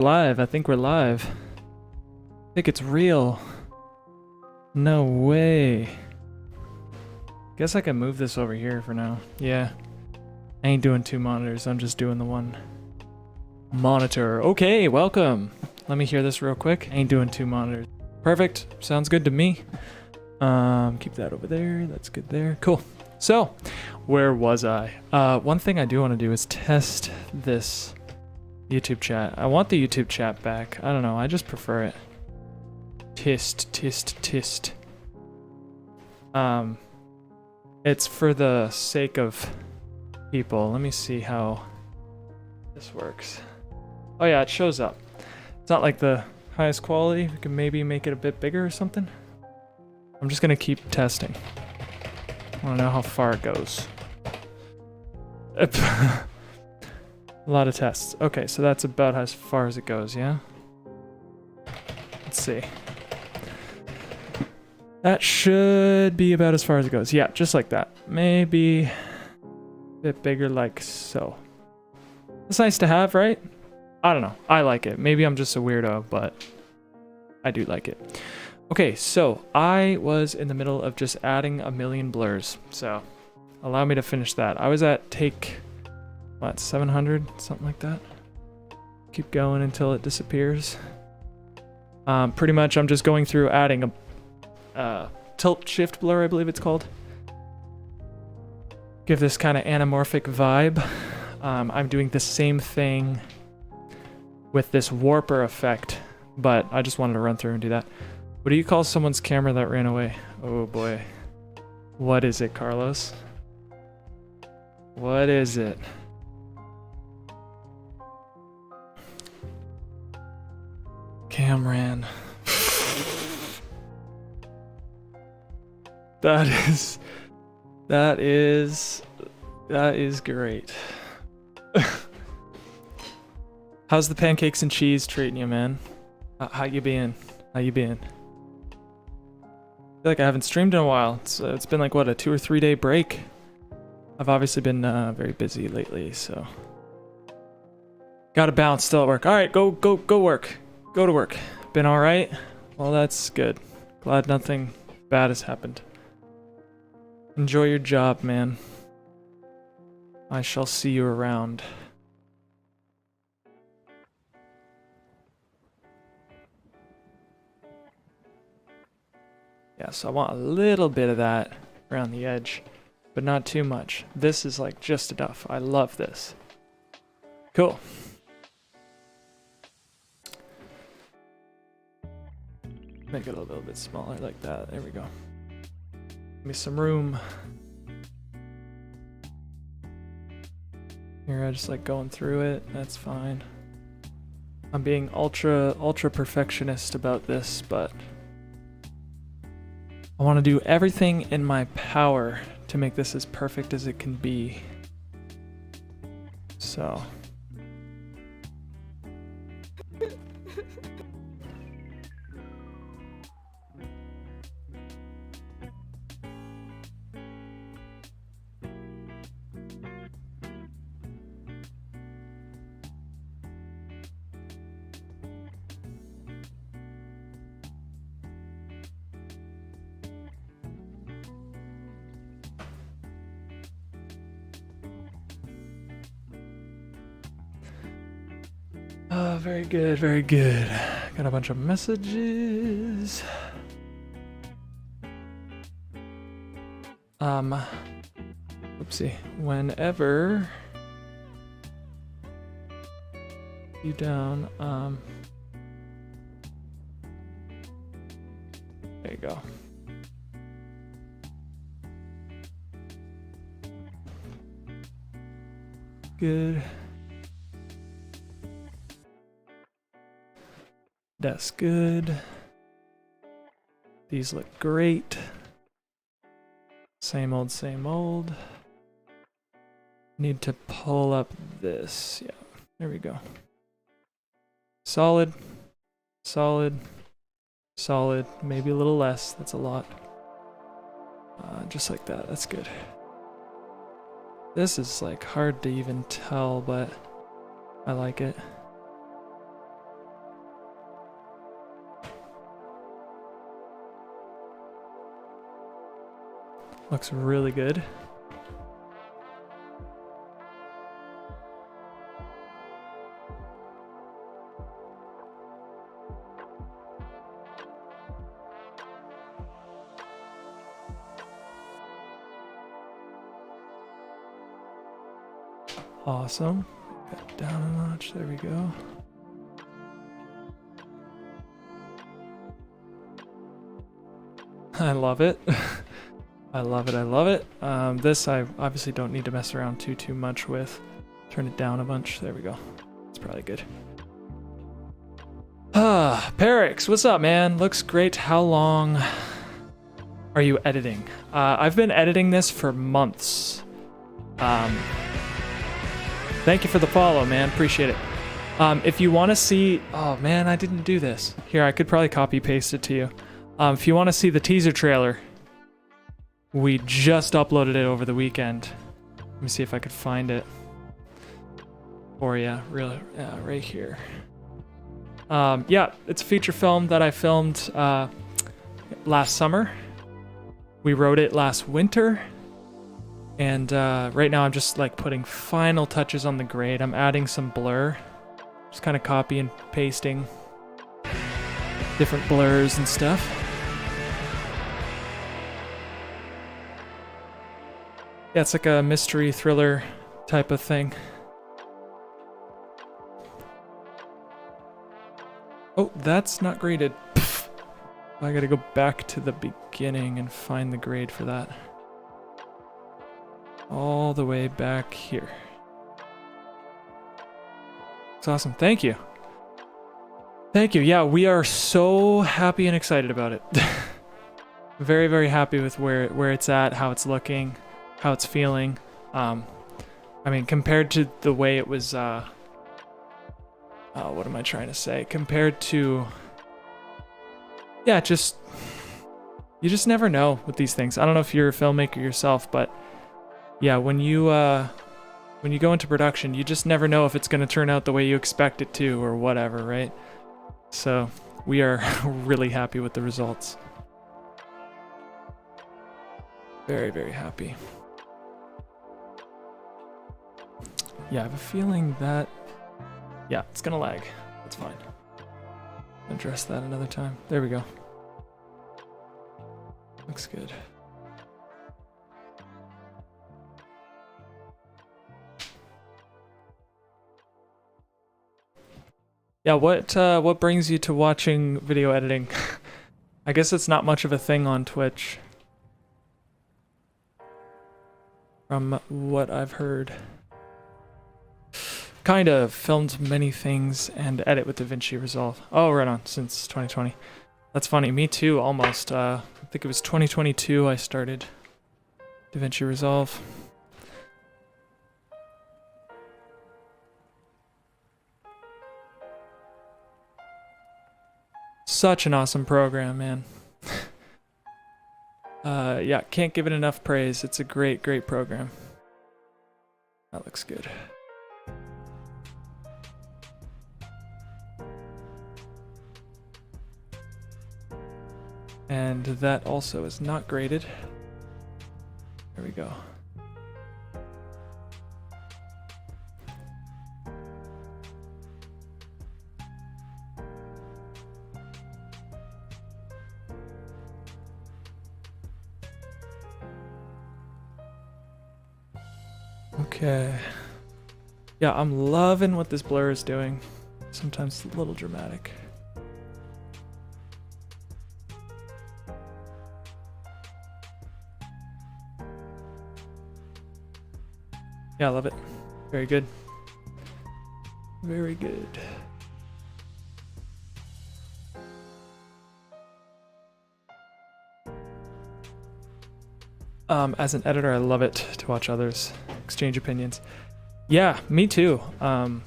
Live. I think we're live. I think it's real. No way. Guess I can move this over here for now. Yeah. I ain't doing two monitors. I'm just doing the one monitor. Okay, welcome. Let me hear this real quick. I ain't doing two monitors. Perfect. Sounds good to me. Keep that over there. That's good there. Cool. So, where was I? One thing I do want to do is test this YouTube chat. I want the YouTube chat back. I don't know. I just prefer it. Tist. It's for the sake of people. Let me see how this works. Oh yeah, it shows up. It's not like the highest quality. We can maybe make it a bit bigger or something. I'm just gonna keep testing. I want to know how far it goes. A lot of tests. Okay, so that's about as far as it goes, yeah? Let's see. That should be about as far as it goes. Yeah, just like that. Maybe a bit bigger like so. It's nice to have, right? I don't know. I like it. Maybe I'm just a weirdo, but I do like it. Okay, so I was in the middle of just adding a million blurs. So allow me to finish that. I was at take, what, 700? Something like that. Keep going until it disappears. Pretty much I'm just going through adding a tilt shift blur, I believe it's called. Give this kind of anamorphic vibe. I'm doing the same thing with this warper effect, but I just wanted to run through and do that. What do you call someone's camera that ran away? Oh boy. What is it, Carlos? What is it? Camran. That is great. How's the pancakes and cheese treating you, man? How you been? How you been? I feel like I haven't streamed in a while. It's been like, what, a 2 or 3 day break? I've obviously been very busy lately, so. Gotta bounce still at work. Alright, go work. Go to work. Been alright? Well, that's good. Glad nothing bad has happened. Enjoy your job, man. I shall see you around. Yeah, so I want a little bit of that around the edge, but not too much. This is like just enough. I love this. Cool. Make it a little bit smaller like that. There we go. Give me some room. Here, I just like going through it. That's fine. I'm being ultra perfectionist about this, but I want to do everything in my power to make this as perfect as it can be. So. Very good, very good. Got a bunch of messages. Oopsie. Whenever you down, there you go. Good. That's good. These look great. Same old, same old. Need to pull up this. Yeah, there we go. Solid, solid, solid. Maybe a little less. That's a lot. Just like that. That's good. This is like hard to even tell, but I like it. Looks really good. Awesome. Got down a notch. There we go. I love it. I love it. I love it. This I obviously don't need to mess around too much with. Turn it down a bunch. There we go. It's probably good. Perix, what's up, man? Looks great. How long are you editing? I've been editing this for months. Thank you for the follow, man. Appreciate it. If you want to see... Oh, man, I didn't do this. Here, I could probably copy-paste it to you. If you want to see the teaser trailer, we just uploaded it over the weekend. Let me see if I could find it for you. Really, right here. Yeah, it's a feature film that I filmed last summer. We wrote it last winter. And right now I'm just like putting final touches on the grade. I'm adding some blur. Just kind of copy and pasting different blurs and stuff. Yeah, it's like a mystery thriller type of thing. Oh, that's not graded. Pfft. I gotta go back to the beginning and find the grade for that. All the way back here. It's awesome. Thank you. Thank you. Yeah, we are so happy and excited about it. Very, very happy with where it's at, how it's looking, how it's feeling. I mean, compared to the way it was, what am I trying to say? Compared to, yeah, you just never know with these things. I don't know if you're a filmmaker yourself, but yeah, when you go into production, you just never know if it's going to turn out the way you expect it to or whatever, right? So we are really happy with the results. Very, very happy. Yeah, I have a feeling that... Yeah, it's gonna lag. That's fine. Address that another time. There we go. Looks good. Yeah, what brings you to watching video editing? I guess it's not much of a thing on Twitch. From what I've heard. Kind of filmed many things and edit with DaVinci Resolve. Oh, right on, since 2020. That's funny, me too, almost. I think it was 2022 I started DaVinci Resolve. Such an awesome program, man. Yeah, can't give it enough praise. It's a great, great program. That looks good. And that also is not graded. There we go. Okay. Yeah, I'm loving what this blur is doing. Sometimes it's a little dramatic. Yeah, I love it. Very good. Very good. As an editor, I love it to watch others exchange opinions. Yeah, me too. I've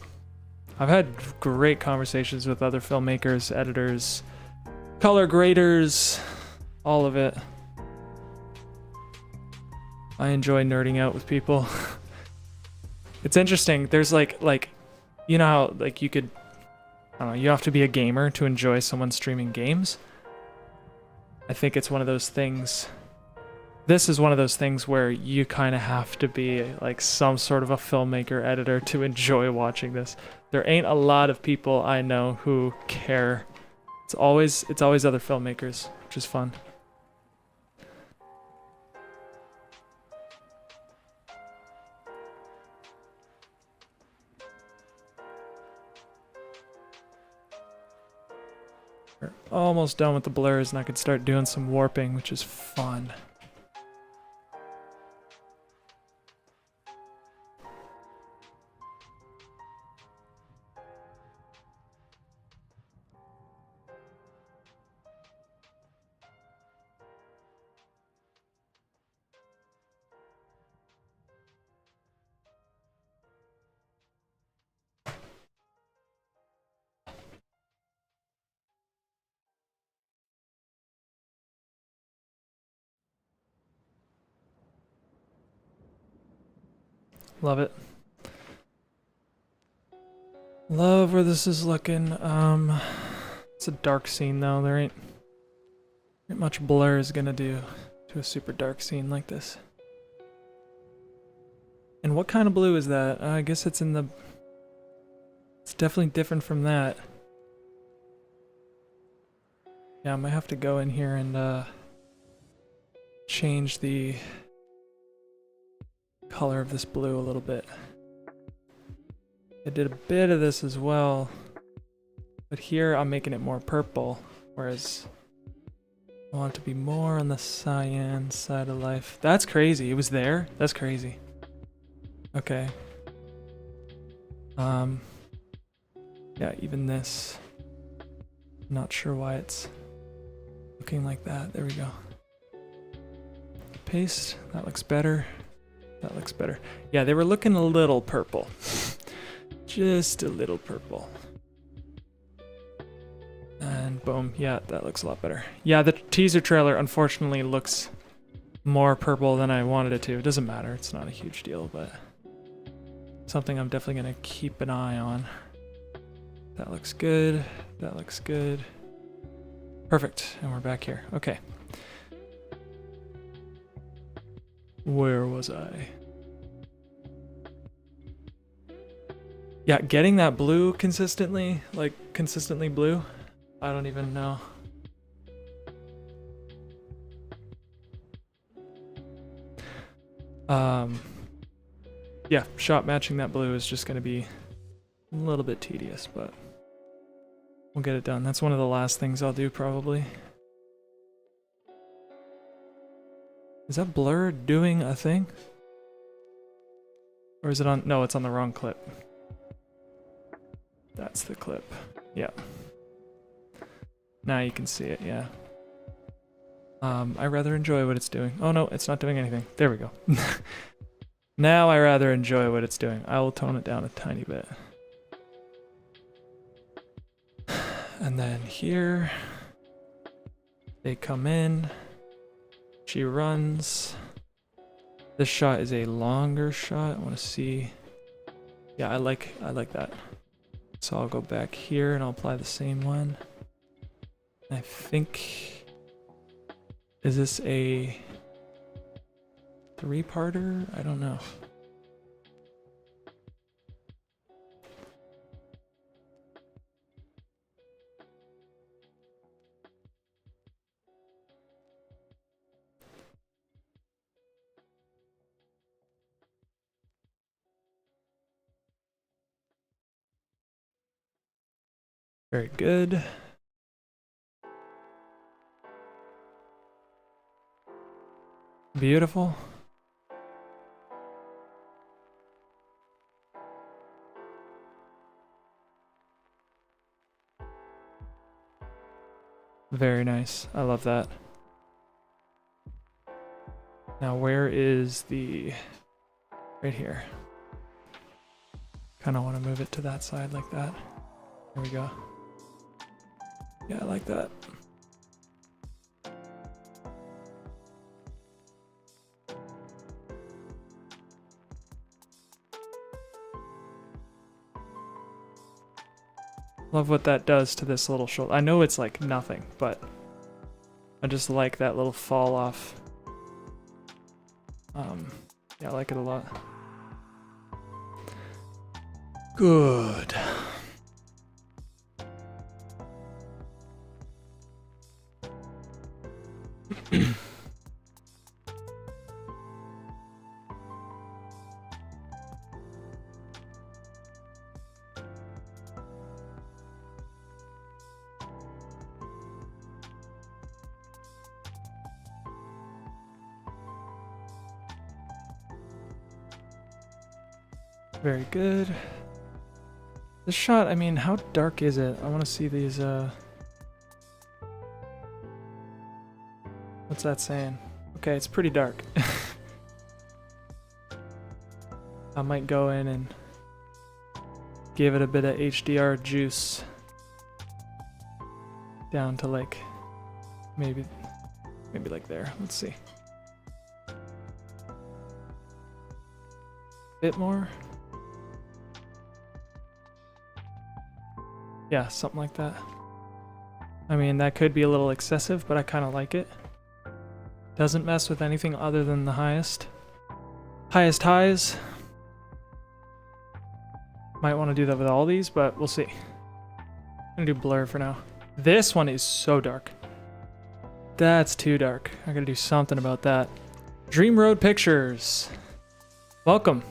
had great conversations with other filmmakers, editors, color graders, all of it. I enjoy nerding out with people. It's interesting. There's like you know how like you could, I don't know, you have to be a gamer to enjoy someone streaming games. I think it's one of those things This is one of those things where you kind of have to be like some sort of a filmmaker editor to enjoy watching this. There ain't a lot of people I know who care. It's always other filmmakers, which is fun. We're almost done with the blurs and I could start doing some warping, which is fun. Love it. Love where this is looking. It's a dark scene though. There ain't much blur is gonna do to a super dark scene like this. And what kind of blue is that? I guess it's in the... It's definitely different from that. Yeah, I might have to go in here and change the color of this blue a little bit. I did a bit of this as well, but here I'm making it more purple, whereas I want it to be more on the cyan side of life. That's crazy. It was there? That's crazy. Okay. Yeah, even this. Not sure why it's looking like that. There we go. Paste. That looks better. That looks better. Yeah, they were looking a little purple. Just a little purple. And boom. Yeah, that looks a lot better. Yeah, the teaser trailer unfortunately looks more purple than I wanted it to. It doesn't matter. It's not a huge deal, but something I'm definitely going to keep an eye on. That looks good. That looks good. Perfect. And we're back here. Okay. Where was I? Yeah, getting that blue consistently, like consistently blue, I don't even know. Yeah, shot matching that blue is just going to be a little bit tedious, but we'll get it done. That's one of the last things I'll do probably. Is that blur doing a thing? Or is it on? No, it's on the wrong clip. That's the clip. Yeah. Now you can see it, yeah. I rather enjoy what it's doing. Oh no, it's not doing anything. There we go. Now I rather enjoy what it's doing. I will tone it down a tiny bit. And then here, they come in. She runs. This shot is a longer shot. I want to see. Yeah, I like that. So I'll go back here and I'll apply the same one. I think, is this a 3-parter? I don't know. Very good. Beautiful. Very nice. I love that. Now where is the... Right here. Kind of want to move it to that side like that. There we go. Yeah, I like that. Love what that does to this little shoulder. I know it's like nothing, but I just like that little fall off Yeah, I like it a lot. Good. Very good. This shot, I mean, how dark is it? I want to see these, what's that saying? Okay, it's pretty dark. I might go in and give it a bit of HDR juice. Down to like, maybe like there. Let's see. Bit more. Yeah, something like that. I mean, that could be a little excessive, but I kind of like it. Doesn't mess with anything other than the highest highs. Might want to do that with all these, but we'll see. I'm gonna do blur for now. This one is so dark. That's too dark. I gotta do something about that. Dream Road Pictures. Welcome.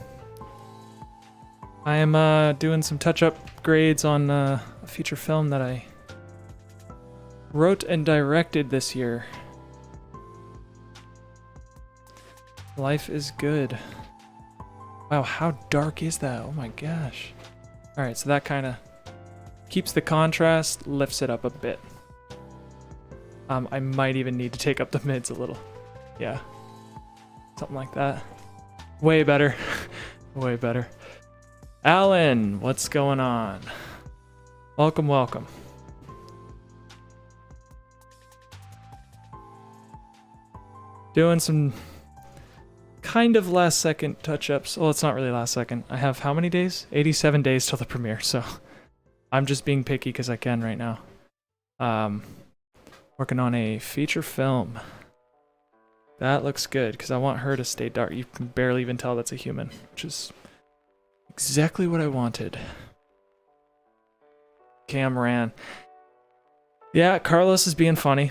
I am doing some touch-up grades on a feature film that I wrote and directed this year. Life is good. Wow, how dark is that? Oh my gosh. Alright, so that kind of keeps the contrast, lifts it up a bit. I might even need to take up the mids a little. Yeah. Something like that. Way better. Way better. Alan, what's going on? Welcome, welcome. Doing some kind of last second touch-ups. Well, it's not really last second. I have how many days? 87 days till the premiere, so I'm just being picky because I can right now. Working on a feature film. That looks good because I want her to stay dark. You can barely even tell that's a human, which is exactly what I wanted. Cameron. Yeah, Carlos is being funny.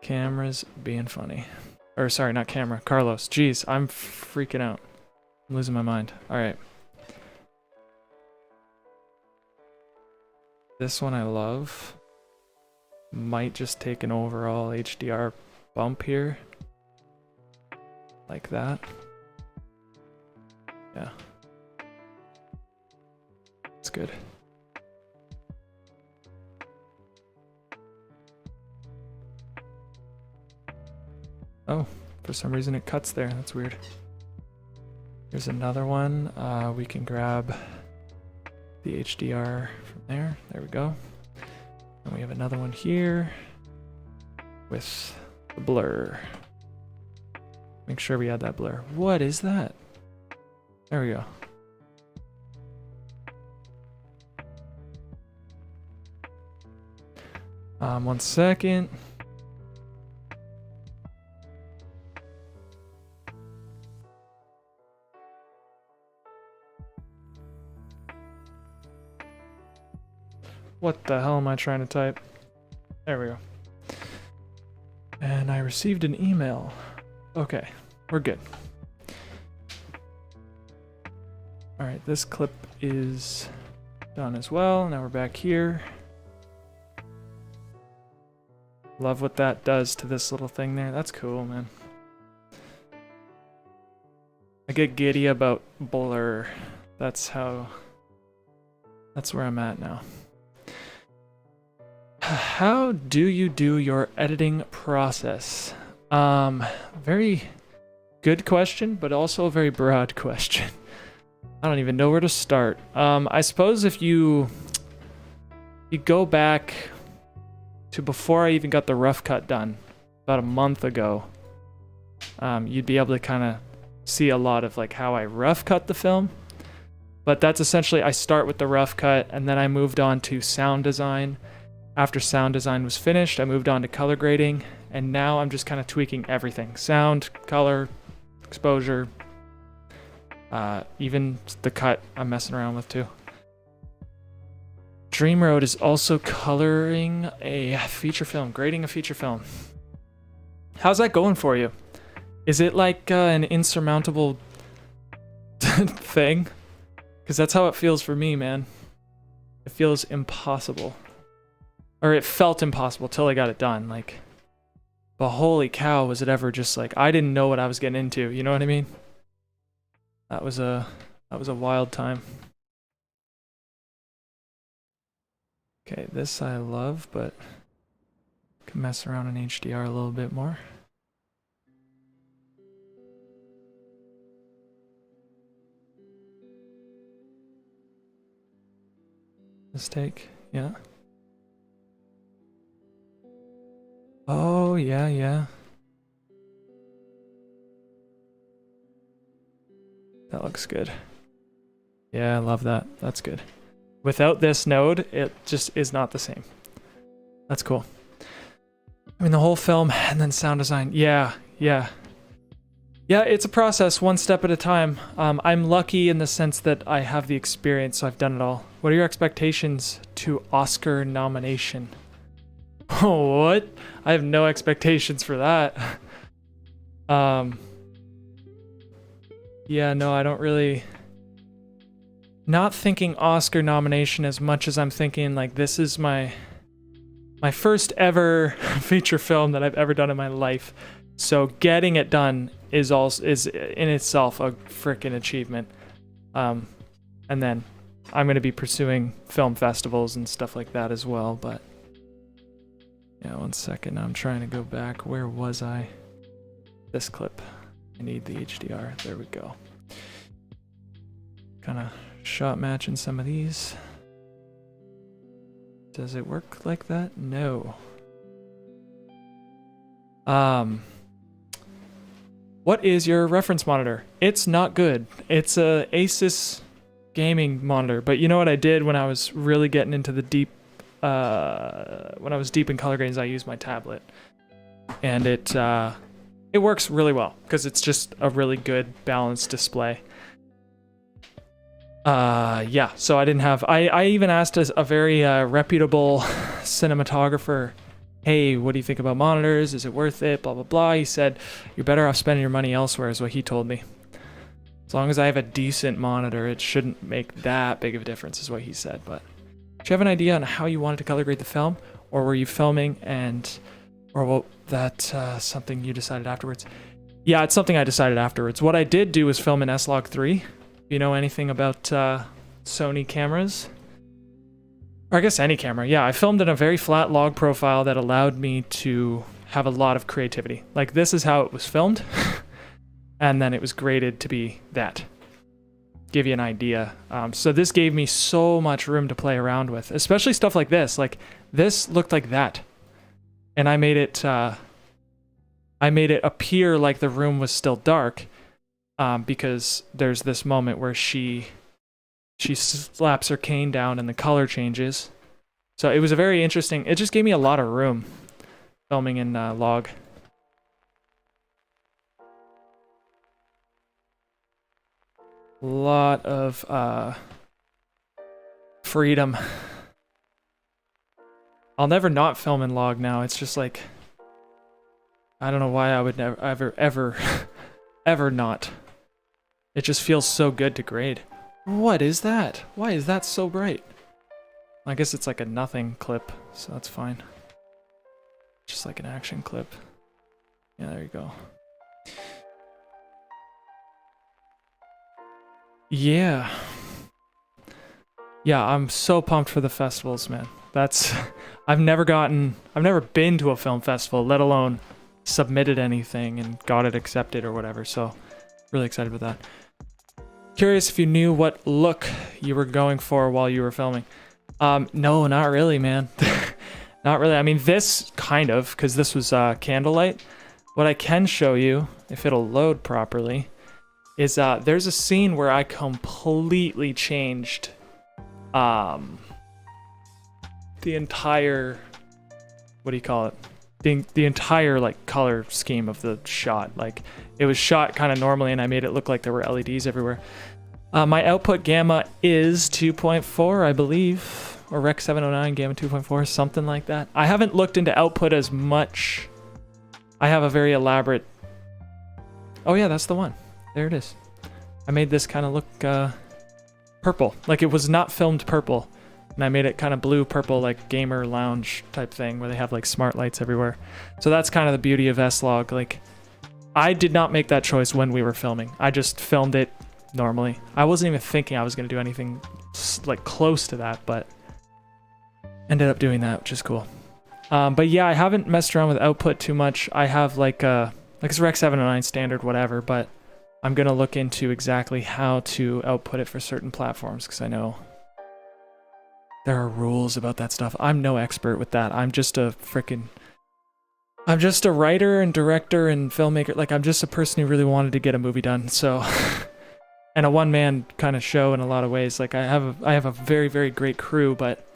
Camera's being funny. Or sorry, not camera. Carlos. Jeez, I'm freaking out. I'm losing my mind. Alright. This one I love. Might just take an overall HDR bump here. Like that. Yeah. It's good. Oh, for some reason it cuts there. That's weird. Here's another one. We can grab the HDR from there. There we go. And we have another one here with the blur. Make sure we add that blur. What is that? There we go. One second. What the hell am I trying to type? There we go. And I received an email. Okay, we're good. Alright, this clip is done as well. Now we're back here. Love what that does to this little thing there. That's cool, man. I get giddy about blur. That's where I'm at now. How do you do your editing process? Very good question, but also a very broad question. I don't even know where to start. I suppose if you go back to before I even got the rough cut done, about a month ago, you'd be able to kind of see a lot of like how I rough cut the film. But that's essentially, I start with the rough cut and then I moved on to sound design. After sound design was finished, I moved on to color grading, and now I'm just kind of tweaking everything. Sound, color, exposure, even the cut I'm messing around with too. Dream Road is also coloring a feature film, grading a feature film. How's that going for you? Is it like an insurmountable thing? Because that's how it feels for me, man. It feels impossible. Or it felt impossible till I got it done. Like, but holy cow, was it ever just like, I didn't know what I was getting into, you know what I mean? That was a wild time. Okay, this I love, but can mess around in HDR a little bit more. Mistake, yeah. Oh, yeah, yeah. That looks good. Yeah, I love that. That's good. Without this node, it just is not the same. That's cool. I mean, the whole film and then sound design. Yeah, yeah. Yeah, it's a process, one step at a time. I'm lucky in the sense that I have the experience, so I've done it all. What are your expectations to Oscar nomination? Oh, what? I have no expectations for that. Yeah, no, I don't really... Not thinking Oscar nomination as much as I'm thinking, like, this is my first ever feature film that I've ever done in my life. So getting it done is in itself a freaking achievement. And then I'm going to be pursuing film festivals and stuff like that as well, but... Yeah, 1 second. I'm trying to go back. Where was I? This clip. I need the HDR. There we go. Kind of shot matching some of these. Does it work like that? No. What is your reference monitor? It's not good. It's a Asus gaming monitor, but you know what I did when I was really getting into the deep when I was deep in color grades, I used my tablet, and it works really well because it's just a really good balanced display. Yeah, so I didn't have, I even asked a very reputable cinematographer, hey, what do you think about monitors? Is it worth it? Blah, blah, blah. He said, you're better off spending your money elsewhere, is what he told me. As long as I have a decent monitor, it shouldn't make that big of a difference, is what he said. But do you have an idea on how you wanted to color grade the film? Or were you filming or that's something you decided afterwards? Yeah, it's something I decided afterwards. What I did do was film in S-Log3. If you know anything about Sony cameras, or I guess any camera. Yeah, I filmed in a very flat log profile that allowed me to have a lot of creativity. Like, this is how it was filmed, and then it was graded to be that. Give you an idea. So this gave me so much room to play around with, especially stuff like this. Like, this looked like that, and I made it appear like the room was still dark, because there's this moment where she slaps her cane down and the color changes. So it was a very interesting, it just gave me a lot of room filming in log. A lot of freedom. I'll never not film in log now. It's just like, I don't know why I would never ever not. It just feels so good to grade. What is that? Why is that so bright? I guess it's like a nothing clip, so that's fine. Just like an action clip. Yeah, there you go. Yeah. Yeah, I'm so pumped for the festivals, man. That's... I've never been to a film festival, let alone submitted anything and got it accepted or whatever, so really excited about that. Curious if you knew what look you were going for while you were filming. No, not really, man. Not really. I mean, this kind of, because this was candlelight. What I can show you, if it'll load properly, is there's a scene where I completely changed the entire, what do you call it? the entire like color scheme of the shot. Like it was shot kind of normally and I made it look like there were LEDs everywhere. My output gamma is 2.4, I believe, or Rec 709 gamma 2.4, something like that. I haven't looked into output as much. I have a very elaborate... Oh yeah, that's the one. There it is. I made this kind of look purple. Like it was not filmed purple. And I made it kind of blue purple, like gamer lounge type thing where they have like smart lights everywhere. So that's kind of the beauty of S-Log. Like I did not make that choice when we were filming. I just filmed it normally. I wasn't even thinking I was going to do anything like close to that, but ended up doing that, which is cool. But yeah, I haven't messed around with output too much. I have like it's Rec 709 standard, whatever, but I'm going to look into exactly how to output it for certain platforms because I know there are rules about that stuff. I'm no expert with that. I'm just a writer and director and filmmaker. Like I'm just a person who really wanted to get a movie done. So, and a one-man kind of show in a lot of ways. Like I have a very, very great crew, but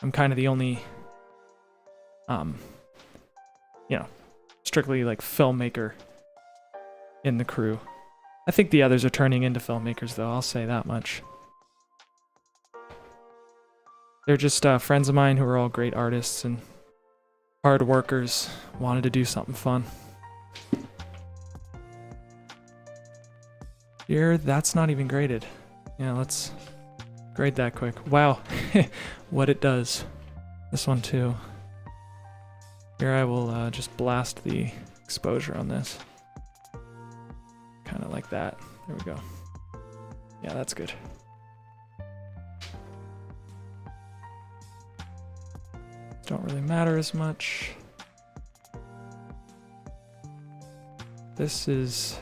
I'm kind of the only, strictly like filmmaker in the crew. I think the others are turning into filmmakers though. I'll say that much. They're just friends of mine who are all great artists and hard workers, wanted to do something fun. Here, that's not even graded. Yeah, let's grade that quick. Wow, what it does. This one too. Here I will just blast the exposure on this. Kind of like that. There we go. Yeah, that's good. Don't really matter as much. This is...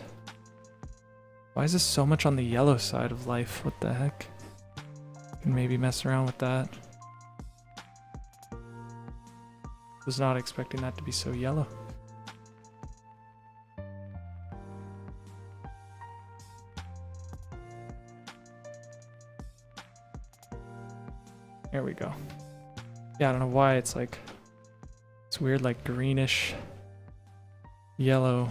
Why is this so much on the yellow side of life? What the heck? Can maybe mess around with that. Was not expecting that to be so yellow. There we go. Yeah, I don't know why it's like, it's weird like greenish yellow.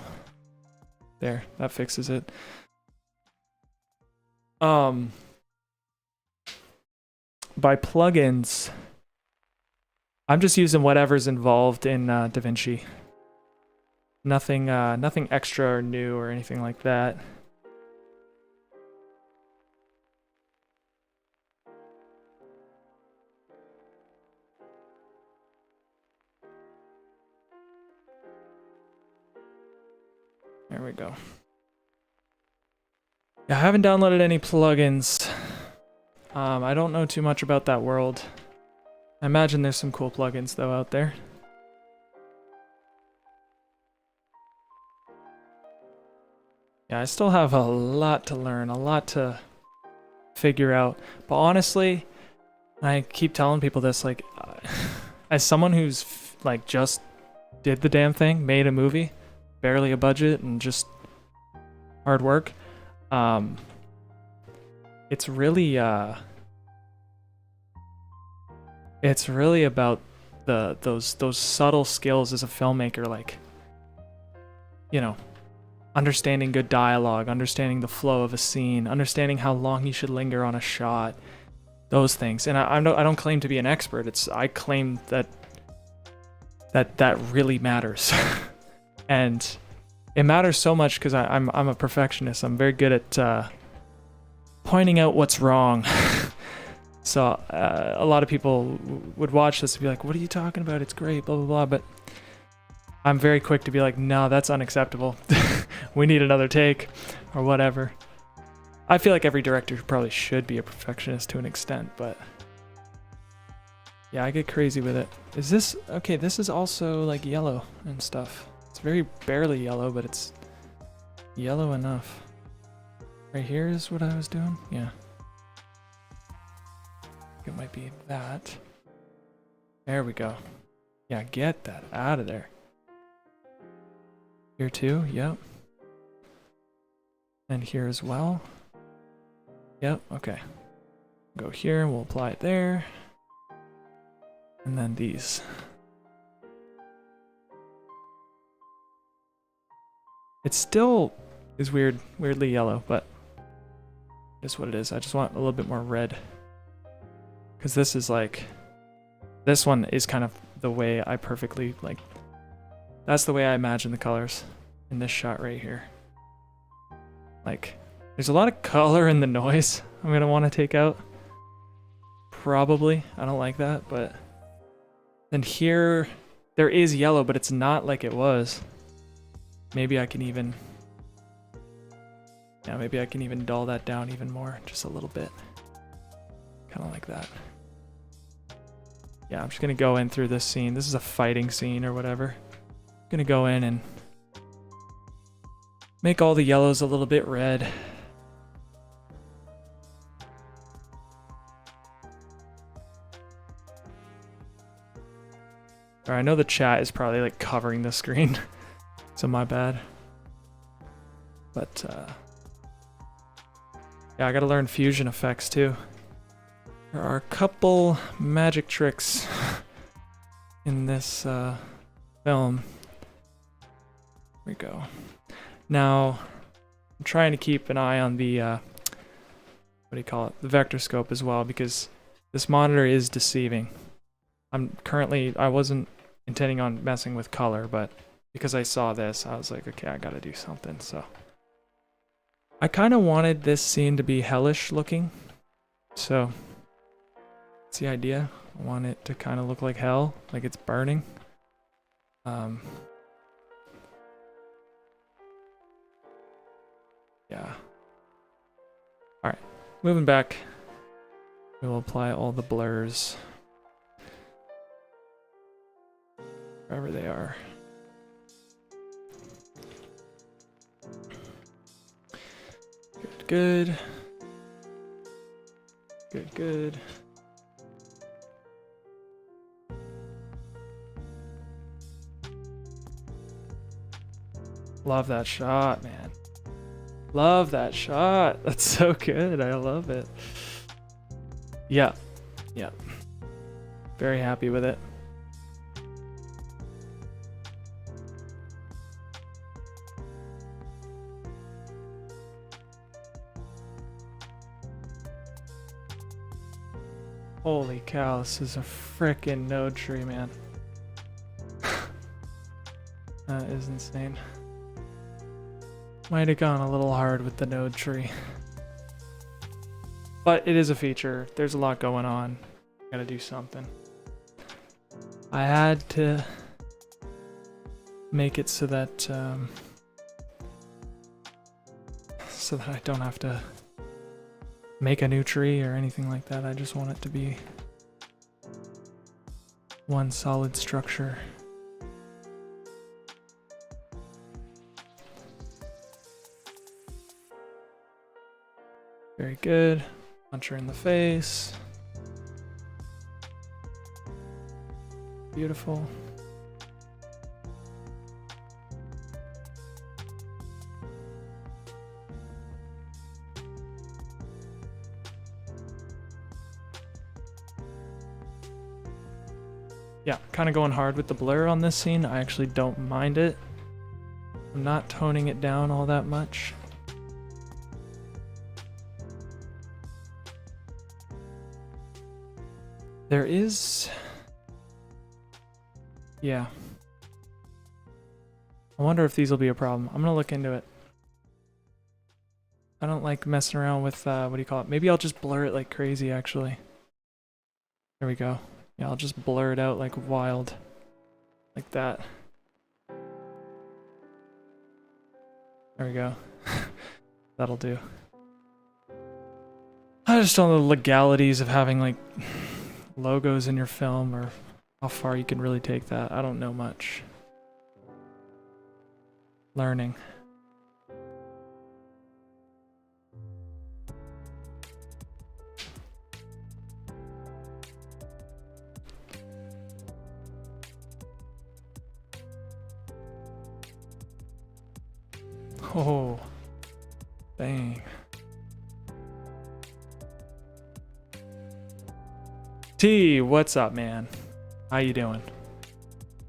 There, that fixes it. By plugins, I'm just using whatever's involved in DaVinci. Nothing extra or new or anything like that. There we go. Yeah, I haven't downloaded any plugins. I don't know too much about that world. I imagine there's some cool plugins though out there. Yeah, I still have a lot to learn, a lot to figure out. But honestly, I keep telling people this, like, as someone who's like just did the damn thing, made a movie, barely a budget and just hard work, it's really about those subtle skills as a filmmaker, like, you know, understanding good dialogue, understanding the flow of a scene, understanding how long you should linger on a shot, those things. And I don't claim to be an expert. I claim that really matters. And it matters so much because I'm a perfectionist. I'm very good at pointing out what's wrong. So a lot of people would watch this and be like, what are you talking about? It's great, blah, blah, blah. But I'm very quick to be like, no, that's unacceptable. We need another take or whatever. I feel like every director probably should be a perfectionist to an extent, but yeah, I get crazy with it. Is this, okay, this is also like yellow and stuff. It's very barely yellow, but it's yellow enough. Right here is what I was doing? Yeah. It might be that. There we go. Yeah, get that out of there. Here too, yep. And here as well. Yep, okay. Go here, we'll apply it there. And then these. It still is weirdly yellow, but just what it is. I just want a little bit more red. Because this is like, this one is kind of the way I perfectly, like, that's the way I imagine the colors in this shot right here. Like, there's a lot of color in the noise I'm going to want to take out. Probably. I don't like that, but then here, there is yellow, but it's not like it was. Maybe I can even, yeah, maybe I can even dull that down even more, just a little bit. Kind of like that. Yeah, I'm just going to go in through this scene. This is a fighting scene or whatever. I'm going to go in and make all the yellows a little bit red. Alright, I know the chat is probably like covering the screen, so my bad. But yeah, I gotta learn fusion effects too. There are a couple magic tricks in this film. Here we go. Now, I'm trying to keep an eye on the, what do you call it? The vector scope as well, because this monitor is deceiving. I wasn't intending on messing with color, but because I saw this, I was like, okay, I gotta do something, so. I kind of wanted this scene to be hellish looking, so that's the idea. I want it to kind of look like hell, like it's burning. Yeah. Alright, moving back. We will apply all the blurs. Wherever they are. Good. Good. Love that shot, man. Love that shot. That's so good. I love it. Yeah. Very happy with it. Holy cow, this is a frickin' node tree, man. That is insane. Might have gone a little hard with the node tree. But it is a feature. There's a lot going on. Gotta do something. I had to make it so that I don't have to make a new tree or anything like that. I just want it to be one solid structure. Very good. Punch her in the face. Beautiful. Yeah, kind of going hard with the blur on this scene. I actually don't mind it. I'm not toning it down all that much. There is... yeah. I wonder if these will be a problem. I'm gonna look into it. I don't like messing around with, what do you call it? Maybe I'll just blur it like crazy, actually. There we go. Yeah, I'll just blur it out like wild. Like that. There we go. That'll do. I just don't know the legalities of having like logos in your film or how far you can really take that. I don't know much. Learning. Oh, dang. T, what's up, man? How you doing?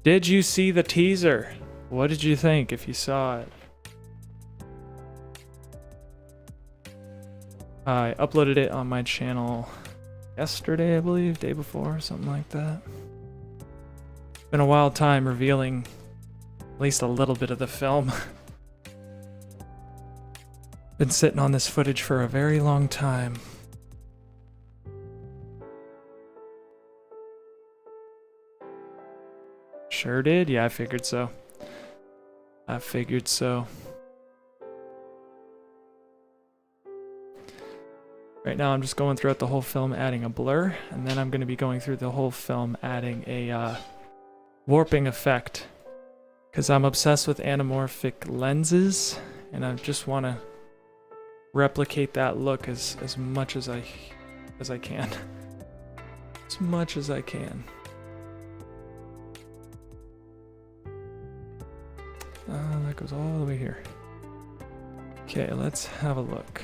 Did you see the teaser? What did you think if you saw it? I uploaded it on my channel yesterday, I believe, day before, something like that. Been a wild time revealing at least a little bit of the film. Been sitting on this footage for a very long time. Sure did, yeah, I figured so. I figured so. Right now I'm just going throughout the whole film adding a blur, and then I'm going to be going through the whole film adding a warping effect. Because I'm obsessed with anamorphic lenses, and I just want to replicate that look as much as I can. As much as I can. That goes all the way here. Okay, let's have a look.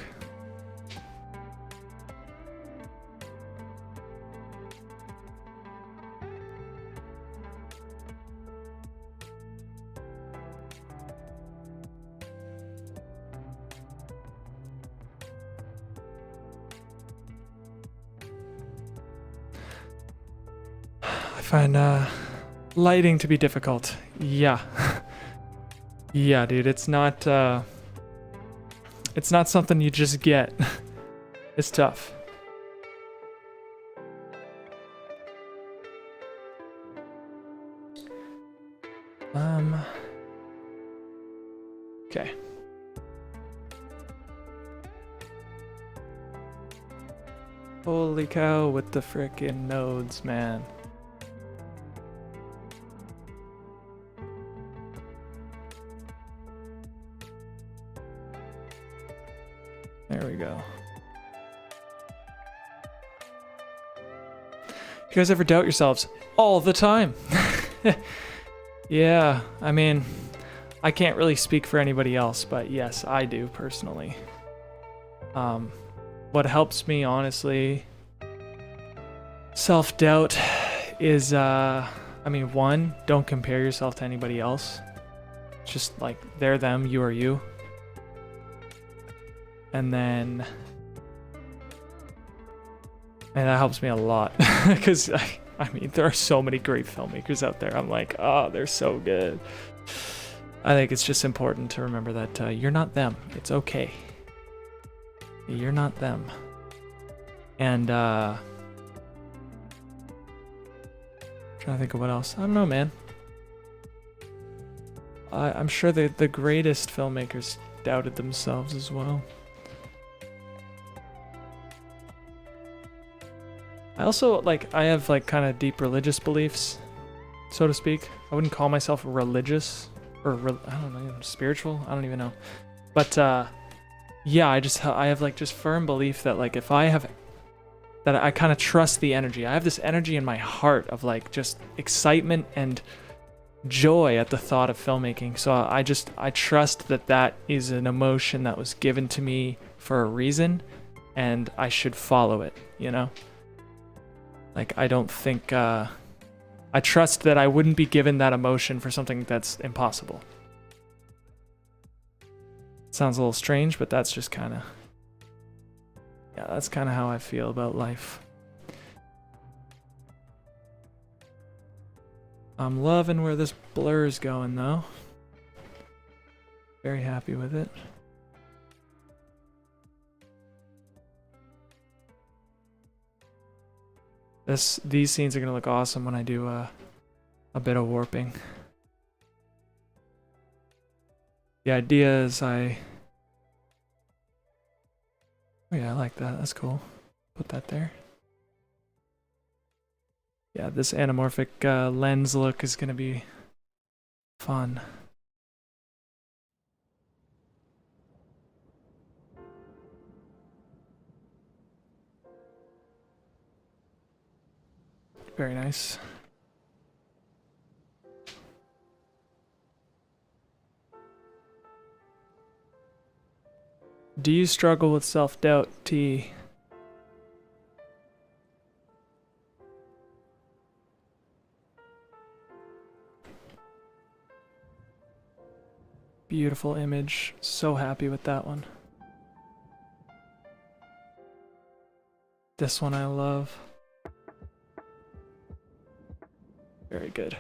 I find lighting to be difficult. Yeah. Yeah, dude, it's not something you just get. It's tough. Okay. Holy cow with the frickin' nodes, man. There we go. You guys ever doubt yourselves? All the time. Yeah, I mean, I can't really speak for anybody else, but yes, I do personally. What helps me, honestly, self-doubt is, I mean, one, don't compare yourself to anybody else. Just like, they're them, you are you. And then, and that helps me a lot, because I mean, there are so many great filmmakers out there. I'm like, oh, they're so good. I think it's just important to remember that you're not them. It's okay. You're not them. And trying to think of what else. I don't know, man. I'm sure the greatest filmmakers doubted themselves as well. I also, like, I have, like, kind of deep religious beliefs, so to speak. I wouldn't call myself religious, or, I don't know, spiritual? I don't even know. But, yeah, I have, like, just firm belief that, like, if I have, that I kind of trust the energy. I have this energy in my heart of, like, just excitement and joy at the thought of filmmaking. So I trust that that is an emotion that was given to me for a reason, and I should follow it, you know? Like, I don't think, I trust that I wouldn't be given that emotion for something that's impossible. Sounds a little strange, but that's just kind of, yeah, that's kind of how I feel about life. I'm loving where this blur is going, though. Very happy with it. These scenes are gonna look awesome when I do a bit of warping. The idea is oh yeah, I like that. That's cool. Put that there. Yeah, this anamorphic lens look is gonna be fun. Very nice. Do you struggle with self-doubt, T? Beautiful image. So happy with that one. This one I love. Very good.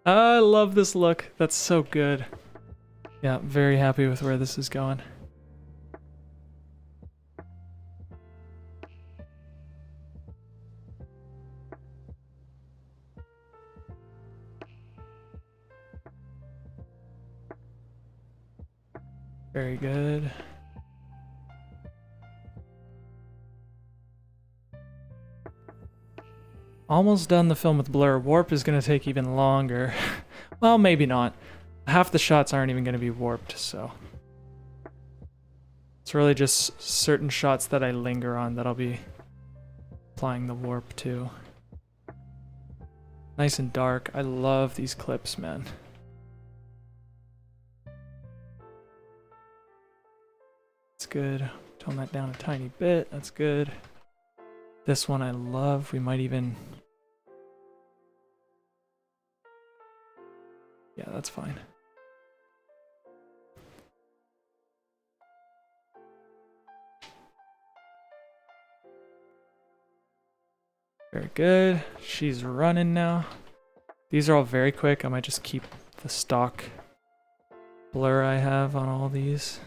I love this look. That's so good. Yeah, very happy with where this is going. Very good. Almost done the film with blur. Warp is going to take even longer. Well, maybe not. Half the shots aren't even going to be warped, so. It's really just certain shots that I linger on that I'll be applying the warp to. Nice and dark. I love these clips, man. That's good. Tone that down a tiny bit. That's good. This one I love. We might even... Yeah, that's fine. Very good. She's running now. These are all very quick. I might just keep the stock blur I have on all these.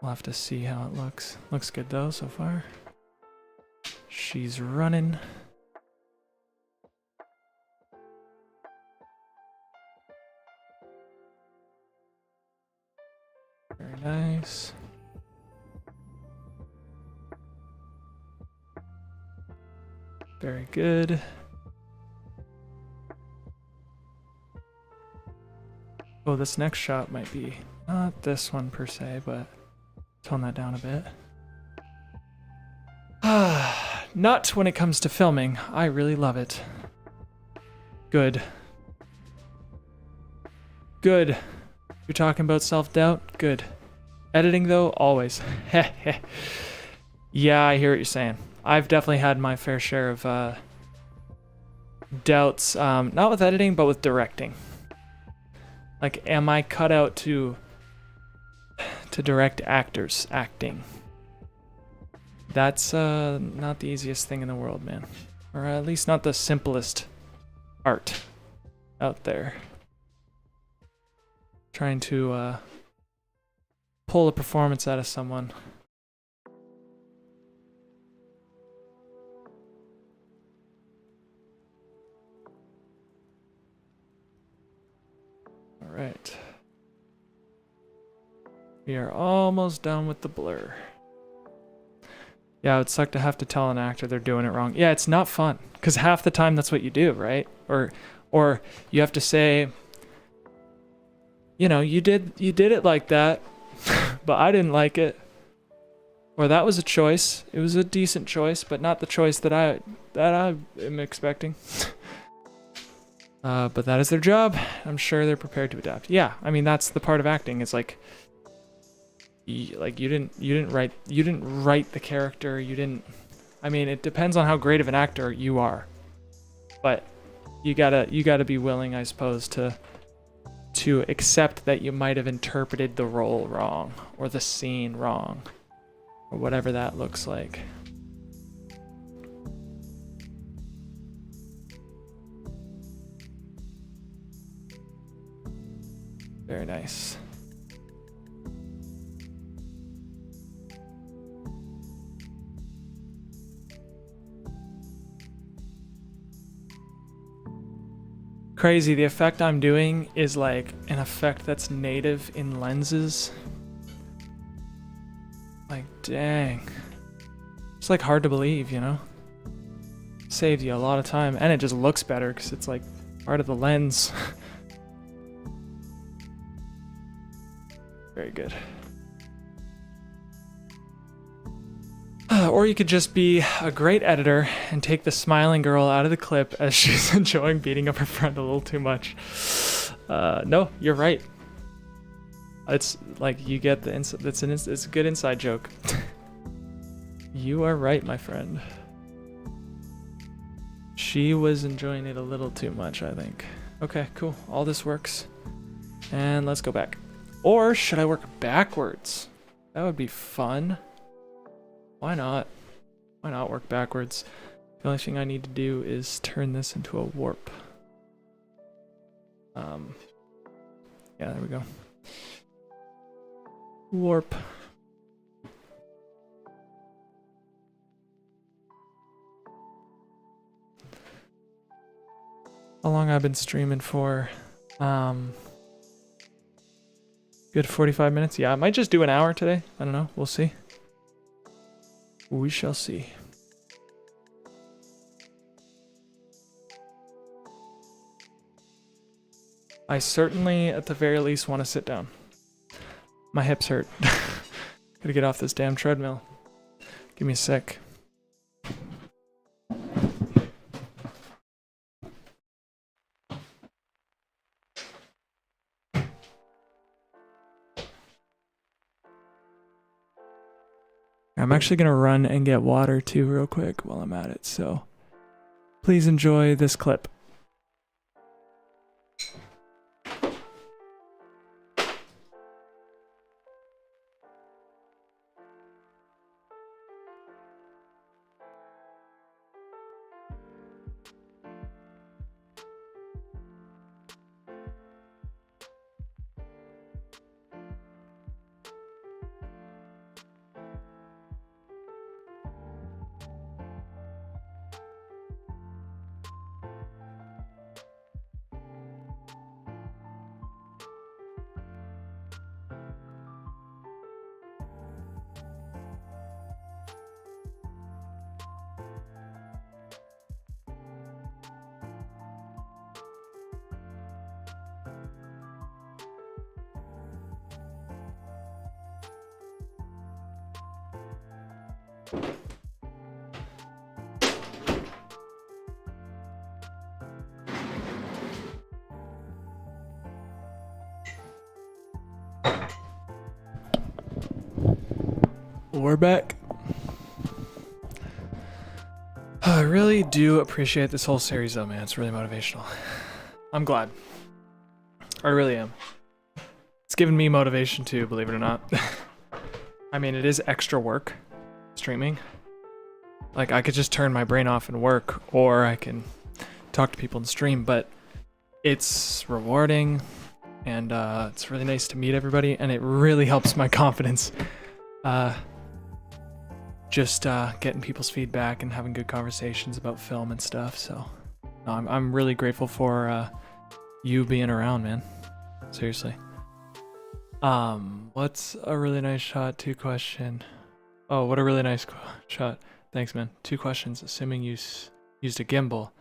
We'll have to see how it looks. Looks good though so far. She's running. Very nice. Very good. Oh, this next shot might be not this one per se, but tone that down a bit. Not when it comes to filming. I really love it. Good. Good. You're talking about self-doubt? Good. Editing though? Always. Yeah, I hear what you're saying. I've definitely had my fair share of doubts, not with editing, but with directing. Like, am I cut out to direct actors acting? That's not the easiest thing in the world, man. Or at least not the simplest art out there. Trying to pull a performance out of someone. All right. We are almost done with the blur. Yeah, it would suck to have to tell an actor they're doing it wrong. Yeah, it's not fun, because half the time that's what you do, right? Or you have to say, you know, you did it like that, but I didn't like it. Or that was a choice. It was a decent choice, but not the choice that I am expecting. But that is their job. I'm sure they're prepared to adapt. Yeah, I mean that's the part of acting. It's like you didn't write the character. You didn't. I mean, it depends on how great of an actor you are, but you gotta be willing, I suppose, to accept that you might have interpreted the role wrong or the scene wrong or whatever that looks like. Very nice. Crazy, the effect I'm doing is like an effect that's native in lenses. Like, dang. It's like hard to believe, you know? Saves you a lot of time, and it just looks better because it's like part of the lens. Very good. Or you could just be a great editor and take the smiling girl out of the clip as she's enjoying beating up her friend a little too much. No, you're right. It's like you get the it's a good inside joke. You are right, my friend. She was enjoying it a little too much, I think. Okay, cool. All this works. And let's go back. Or should I work backwards? That would be fun. Why not? Why not work backwards? The only thing I need to do is turn this into a warp. Yeah, there we go. Warp. How long I've been streaming for? Good 45 minutes. Yeah, I might just do an hour today. I don't know. We'll see. We shall see. I certainly, at the very least, want to sit down. My hips hurt. Gotta get off this damn treadmill. Give me a sec. I'm actually gonna run and get water too real quick while I'm at it, so please enjoy this clip. We're back. I really do appreciate this whole series though, man. It's really motivational. I'm glad. I really am. It's given me motivation too, believe it or not. I mean, it is extra work, streaming. Like, I could just turn my brain off and work, or I can talk to people and stream, but it's rewarding, and it's really nice to meet everybody, and it really helps my confidence. Just getting people's feedback and having good conversations about film and stuff. So no, I'm really grateful for you being around, man. Seriously. What's a really nice shot? 2 question. Oh, what a really nice shot. Thanks, man. 2 questions. Assuming you used a gimbal,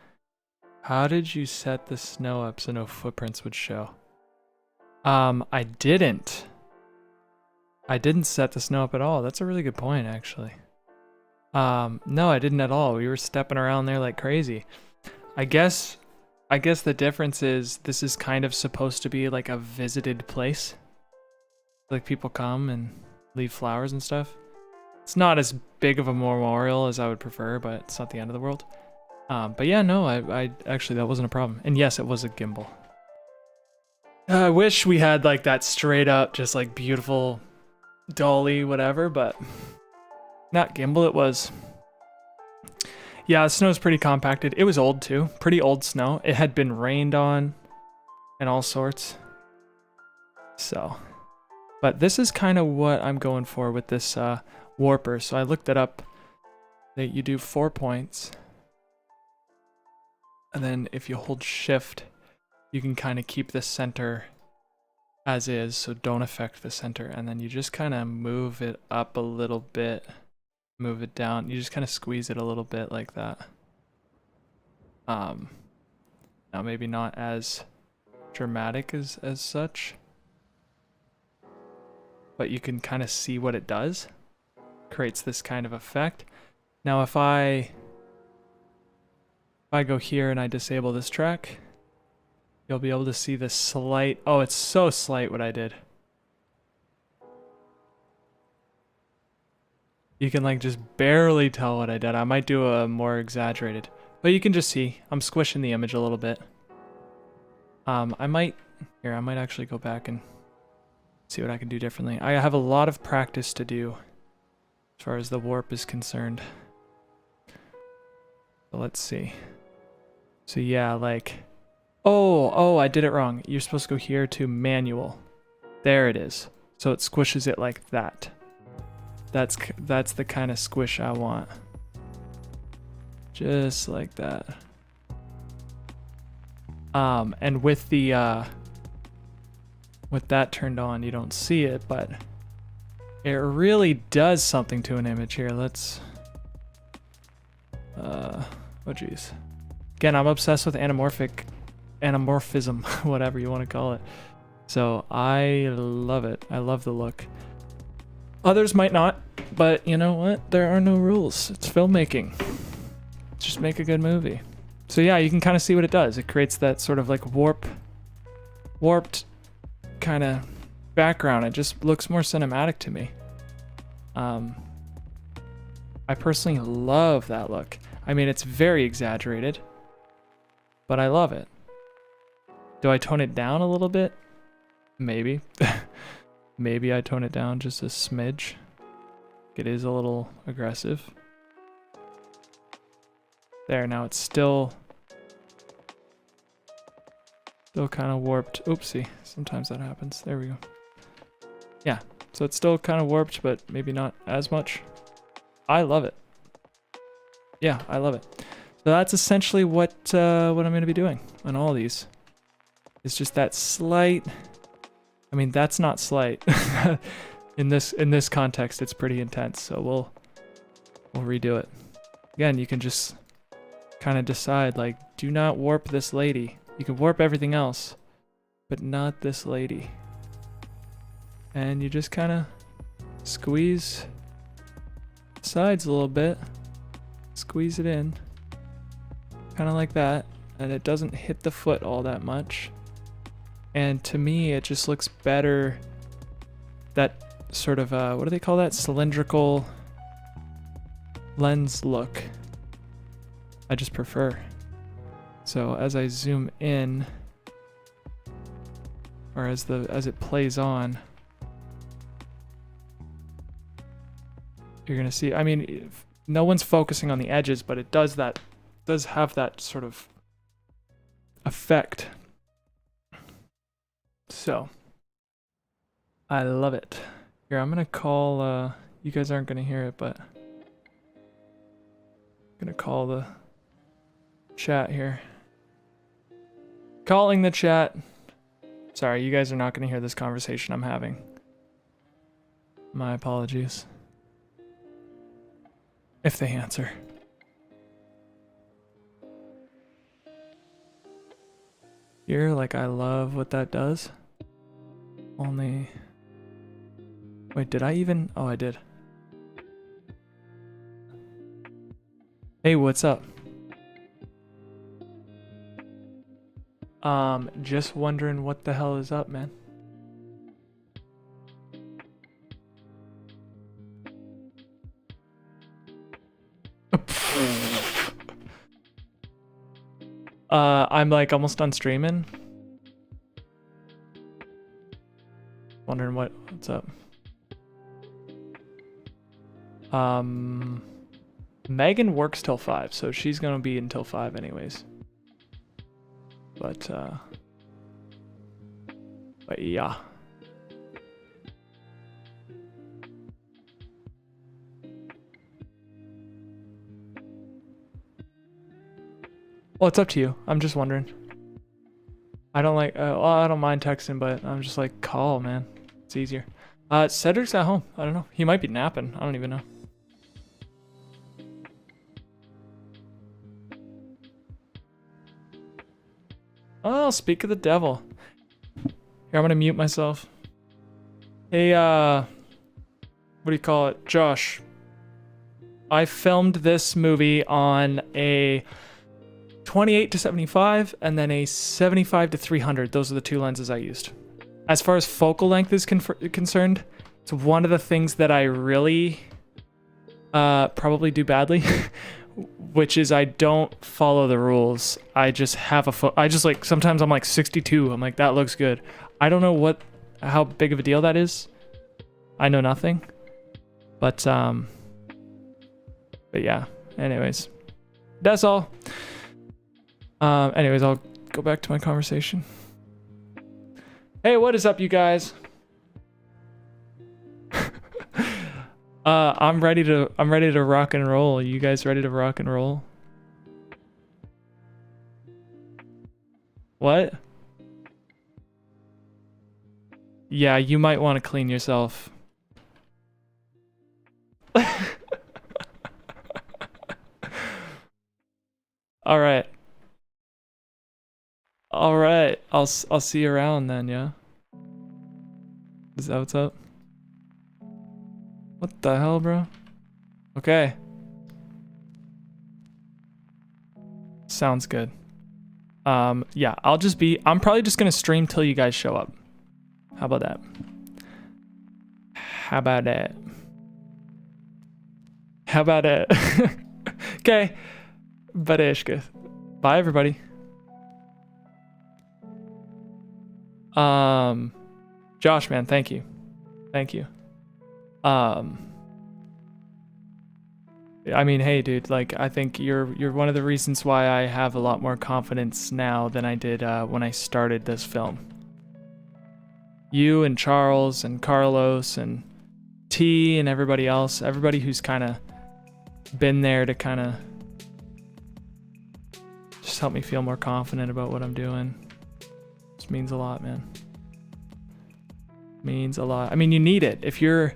how did you set the snow up so no footprints would show? I didn't set the snow up at all. That's a really good point, actually. No, I didn't at all. We were stepping around there like crazy. I guess the difference is this is kind of supposed to be like a visited place. Like, people come and leave flowers and stuff. It's not as big of a memorial as I would prefer, but it's not the end of the world. But yeah, no, I actually, that wasn't a problem. And yes, it was a gimbal. I wish we had like that straight up, just like beautiful dolly, whatever, but not gimbal it was. Yeah, the snow's pretty compacted. It was old too, pretty old snow. It had been rained on and all sorts. So, but this is kind of what I'm going for with this warper. So I looked it up, that you do 4 points. And then if you hold shift, you can kind of keep the center as is, so don't affect the center. And then you just kind of move it up a little bit, move it down. You just kind of squeeze it a little bit like that. Now maybe not as dramatic as such, but you can kind of see what it does. Creates this kind of effect. Now if I go here and I disable this track, you'll be able to see the slight, oh, it's so slight what I did. You can like just barely tell what I did. I might do a more exaggerated, but you can just see I'm squishing the image a little bit. I might actually go back and see what I can do differently. I have a lot of practice to do as far as the warp is concerned. So let's see. So yeah, like, oh, I did it wrong. You're supposed to go here to manual. There it is. So it squishes it like that. That's the kind of squish I want. Just like that. And with the with that turned on, you don't see it, but it really does something to an image here. Let's oh geez. Again, I'm obsessed with anamorphism, whatever you want to call it. So I love it. I love the look. Others might not, but you know what? There are no rules. It's filmmaking. Just make a good movie. So yeah, you can kind of see what it does. It creates that sort of like warped kind of background. It just looks more cinematic to me. I personally love that look. I mean, it's very exaggerated, but I love it. Do I tone it down a little bit? Maybe. Maybe I tone it down just a smidge. It is a little aggressive. There, now it's still kind of warped. Oopsie, sometimes that happens. There we go. Yeah, so it's still kind of warped, but maybe not as much. I love it. Yeah, I love it. So that's essentially what I'm going to be doing on all these. It's just that slight. I mean, that's not slight. in this context, it's pretty intense. So we'll redo it. Again, you can just kind of decide, like, do not warp this lady. You can warp everything else, but not this lady. And you just kind of squeeze the sides a little bit. Squeeze it in. Kind of like that. And it doesn't hit the foot all that much. And to me, it just looks better. That sort of, what do they call that? Cylindrical lens look. I just prefer. So as I zoom in, or as it plays on, you're gonna see, I mean, no one's focusing on the edges, but it does have that sort of effect. So I love it. Here, I'm gonna call, you guys aren't gonna hear it, but I'm gonna call the chat here. Calling the chat. Sorry, you guys are not gonna hear this conversation I'm having. My apologies. If they answer. Here, like, I love what that does. Only... Wait, did I even... Oh, I did. Hey, what's up? Just wondering what the hell is up, man. I'm like almost done streaming. Wondering what's up. Megan works till 5, so she's gonna be until 5 anyways. But yeah. Well, it's up to you. I'm just wondering. I don't like, well, I don't mind texting, but I'm just like, call, man. It's easier. Cedric's at home. I don't know. He might be napping. I don't even know. Oh, speak of the devil. Here, I'm gonna mute myself. Hey, what do you call it? Josh. I filmed this movie on a 28-75 and then a 75-300. Those are the two lenses I used. As far as focal length is concerned, it's one of the things that I really Probably do badly, which is I don't follow the rules. I just have I just like, sometimes I'm like 62. I'm like, that looks good. I don't know how big of a deal that is. I know nothing, but yeah, anyways, that's all. Anyways, I'll go back to my conversation. Hey, what is up, you guys? I'm ready to rock and roll. You guys ready to rock and roll? What? Yeah, you might want to clean yourself. All right. All right. I'll see you around then, yeah? Is that what's up? What the hell, bro? Okay. Sounds good. Yeah, I'm probably just gonna stream till you guys show up. How about that? How about that? How about it? Okay. Bareshka. Bye, everybody. Josh, man, thank you. Thank you. I mean, hey, dude, like, I think you're one of the reasons why I have a lot more confidence now than I did when I started this film. You and Charles and Carlos and T and everybody else, everybody who's kind of been there to kind of just help me feel more confident about what I'm doing. This means a lot, man. Means a lot. I mean, you need it. If you're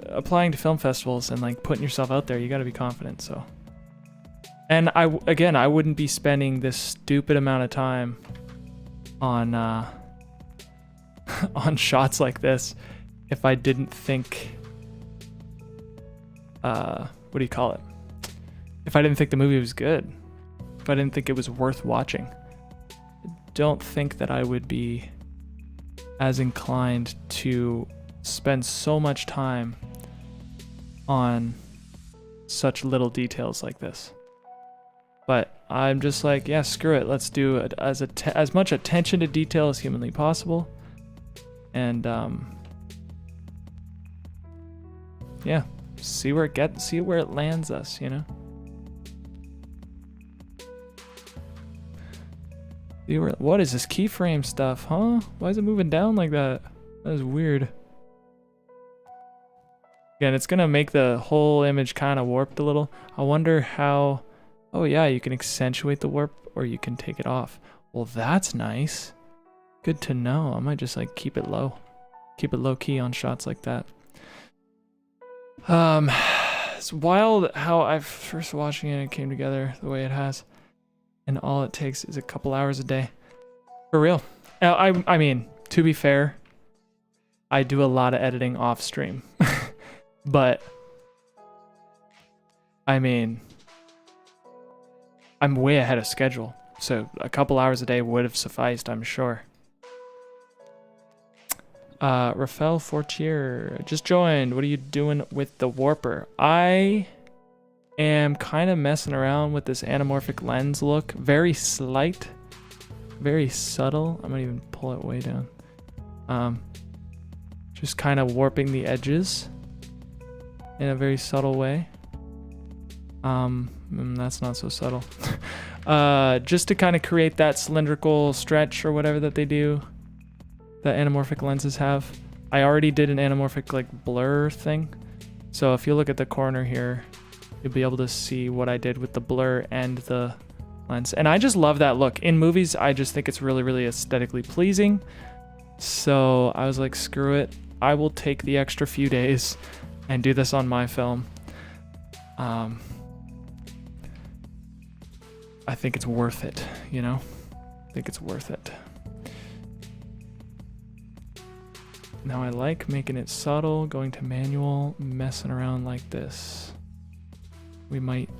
applying to film festivals and like putting yourself out there, you got to be confident. So, and I wouldn't be spending this stupid amount of time on on shots like this if I didn't think what do you call it? If I didn't think the movie was good, if I didn't think it was worth watching, I don't think that I would be as inclined to spend so much time on such little details like this. But I'm just like, yeah, screw it. Let's do it as much attention to detail as humanly possible. And yeah, see where it lands us, you know? What is this keyframe stuff, huh? Why is it moving down like that? That is weird. Again, it's gonna make the whole image kind of warped a little. I wonder how... Oh yeah, you can accentuate the warp or you can take it off. Well, that's nice. Good to know. I might just like keep it low. Keep it low key on shots like that. It's wild how I first watching it came together the way it has. And all it takes is a couple hours a day. For real. I mean, to be fair, I do a lot of editing off stream. But, I mean, I'm way ahead of schedule. So a couple hours a day would have sufficed, I'm sure. Rafael Fortier just joined. What are you doing with the warper? I am kind of messing around with this anamorphic lens look. Very slight, very subtle. I might even pull it way down. Just kind of warping the edges in a very subtle way. That's not so subtle. Just to kind of create that cylindrical stretch or whatever that they do, that anamorphic lenses have. I already did an anamorphic like blur thing. So if you look at the corner here, you'll be able to see what I did with the blur and the lens. And I just love that look. In movies, I just think it's really, really aesthetically pleasing. So I was like, screw it. I will take the extra few days and do this on my film. I think it's worth it, you know? I think it's worth it. Now I like making it subtle, going to manual, messing around like this. We might...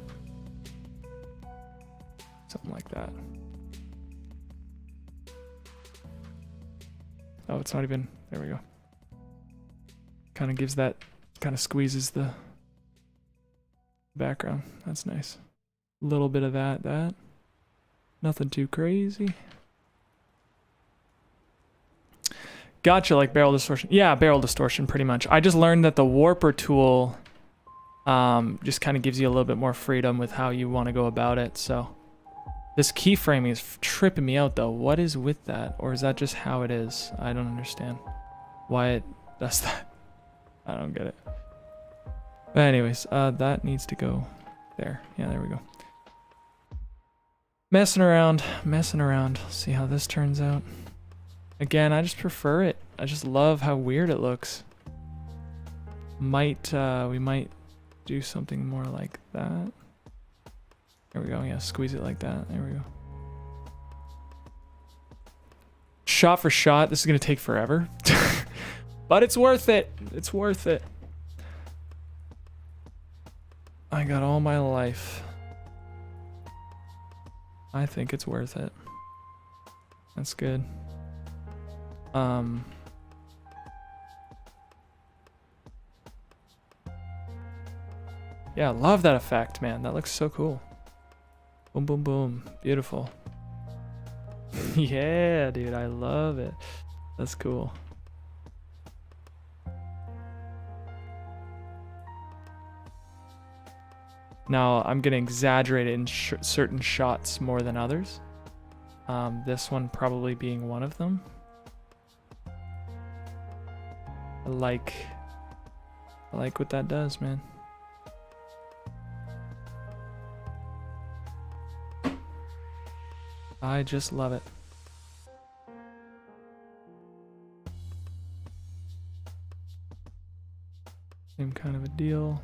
something like that. Oh, it's not even... there we go. Kind of gives kind of squeezes the background. That's nice. A little bit of that. Nothing too crazy. Gotcha, like barrel distortion. Yeah, barrel distortion, pretty much. I just learned that the warper tool just kind of gives you a little bit more freedom with how you want to go about it. So this keyframing is tripping me out, though. What is with that? Or is that just how it is? I don't understand why it does that. I don't get it. But anyways, that needs to go there. Yeah, there we go. Messing around. See how this turns out. Again, I just prefer it. I just love how weird it looks. We might do something more like that. There we go. Yeah, squeeze it like that. There we go. Shot for shot, this is gonna take forever. But it's worth it. It's worth it. I got all my life. I think it's worth it. That's good. Yeah, love that effect, man. That looks so cool. Boom, boom, boom. Beautiful. Yeah, dude, I love it. That's cool. Now, I'm gonna exaggerate it in certain shots more than others. This one probably being one of them. I like what that does, man. I just love it. Same kind of a deal.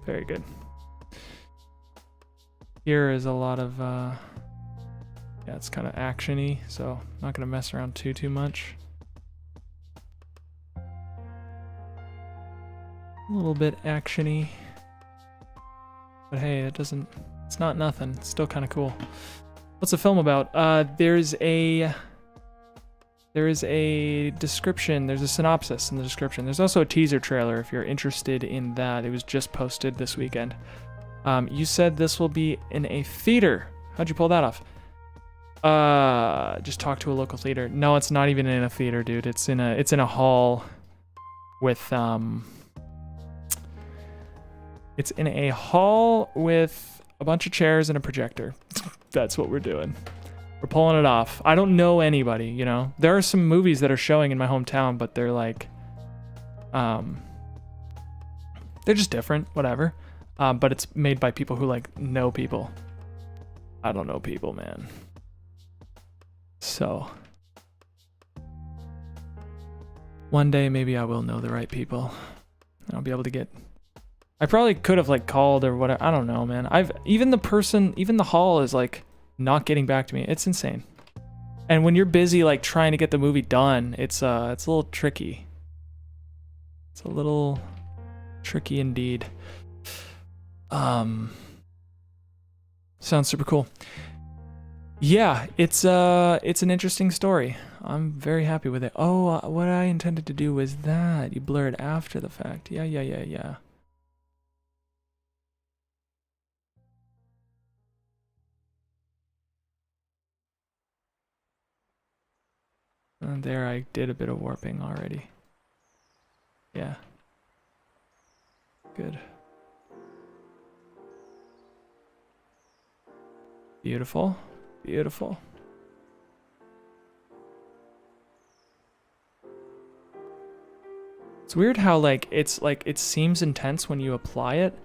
Very good. Here is a lot of, yeah, it's kind of action-y, so I'm not gonna mess around too much. A little bit action-y. But hey, it's not nothing. It's still kind of cool. What's the film about? There is a description. There's a synopsis in the description. There's also a teaser trailer if you're interested in that. It was just posted this weekend. You said this will be in a theater. How'd you pull that off? Just talk to a local theater. No, it's not even in a theater, dude. It's in a hall with It's in a hall with a bunch of chairs and a projector. That's what we're doing. We're pulling it off. I don't know anybody, you know? There are some movies that are showing in my hometown, but they're like, they're just different, whatever. But it's made by people who like know people. I don't know people, man. So one day maybe I will know the right people. I'll be able to get. I probably could have like called or whatever. I don't know, man. Even the hall is like not getting back to me. It's insane. And when you're busy like trying to get the movie done, it's a little tricky. It's a little tricky indeed. Sounds super cool. Yeah, it's an interesting story. I'm very happy with it. Oh, what I intended to do was that. You blur it after the fact. Yeah. And there I did a bit of warping already. Yeah. Good. Beautiful. Beautiful. It's weird how like it seems intense when you apply it,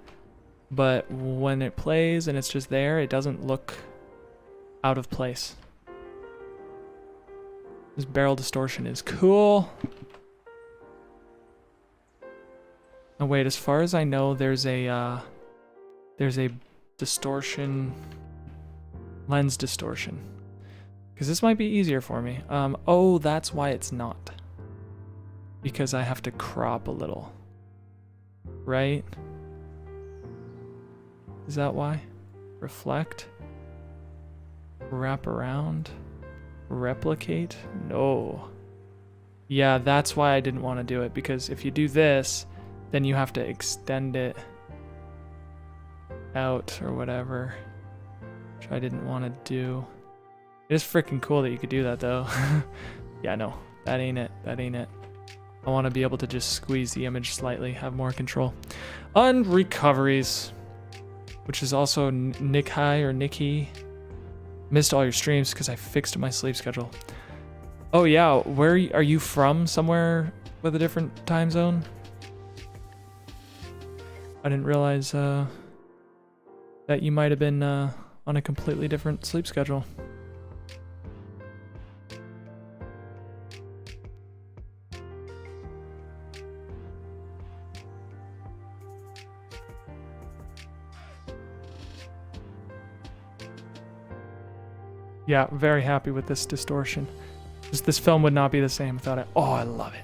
but when it plays and it's just there, it doesn't look out of place. This barrel distortion is cool. Oh wait, as far as I know, there's a distortion, lens distortion. Because this might be easier for me. Oh, that's why it's not. Because I have to crop a little. Right? Is that why? Reflect. Wrap around. Replicate? No. Yeah, that's why I didn't want to do it, because if you do this, then you have to extend it out or whatever, which I didn't want to do. It is freaking cool that you could do that though. Yeah, no, that ain't it. That ain't it. I want to be able to just squeeze the image slightly, have more control. Unrecoveries, which is also Nick High or Nicky. Missed all your streams because I fixed my sleep schedule. Oh yeah, where are you from? Somewhere with a different time zone? I didn't realize that you might have been on a completely different sleep schedule. Yeah, very happy with this distortion. This film would not be the same without it. Oh, I love it.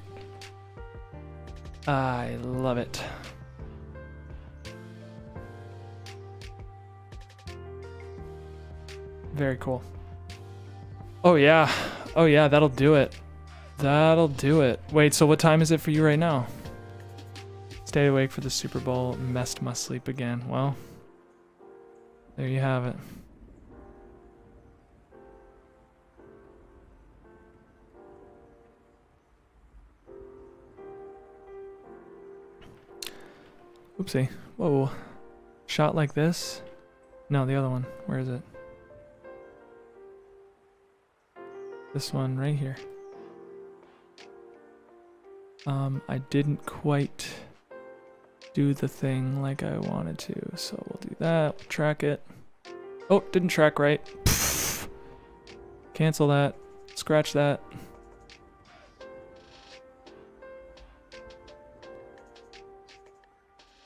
I love it. Very cool. Oh yeah. Oh yeah, that'll do it. That'll do it. Wait, so what time is it for you right now? Stayed awake for the Super Bowl, messed my sleep again. Well, there you have it. Oopsie. Whoa. Shot like this? No, the other one. Where is it? This one right here. I didn't quite do the thing like I wanted to, so we'll do that. We'll track it. Oh, didn't track right. Pfft. Cancel that. Scratch that.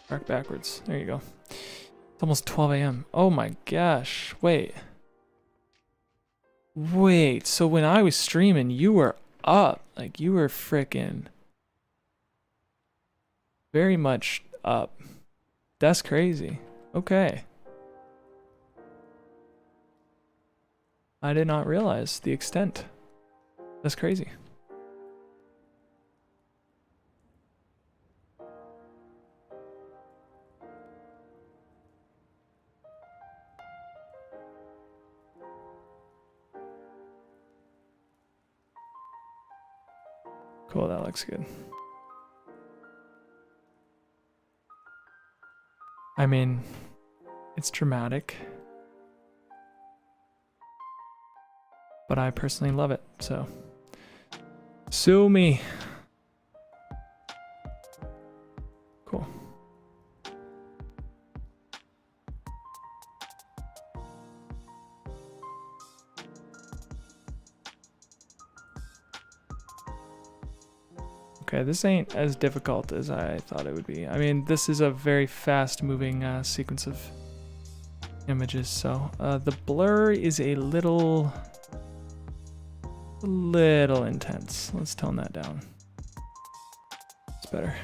Track backwards. There you go. It's almost 12 a.m. Oh my gosh. Wait. Wait, so when I was streaming, you were up. Like, you were frickin' very much up. That's crazy. Okay. I did not realize the extent. That's crazy. Cool, that looks good. I mean, it's dramatic, but I personally love it, so sue me. Cool. Okay, this ain't as difficult as I thought it would be. I mean, this is a very fast-moving sequence of images, so the blur is a little intense. Let's tone that down. It's better.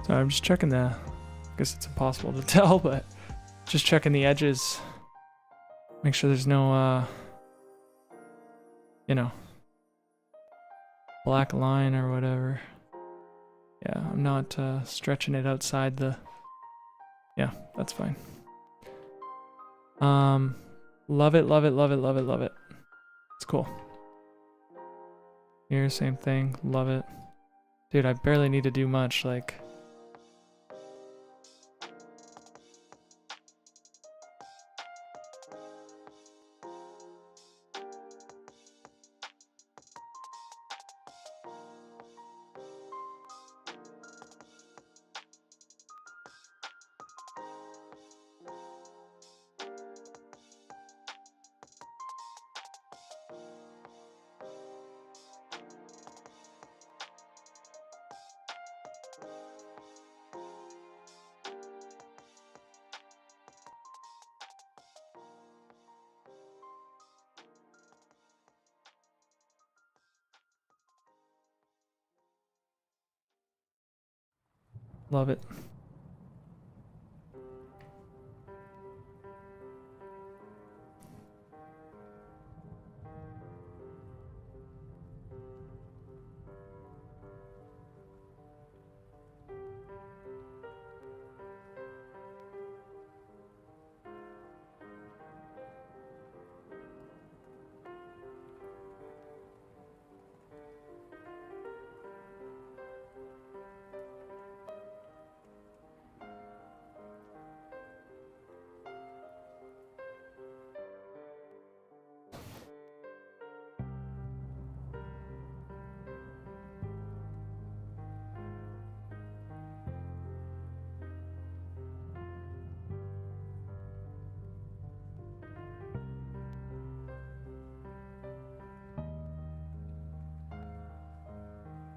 So I'm just checking I guess it's impossible to tell, but just checking the edges. Make sure there's no, you know, black line or whatever. Yeah, I'm not stretching it outside the, yeah, that's fine. Love it, love it, love it, love it, love it. It's cool. Here, same thing, love it. Dude, I barely need to do much, like. Love it.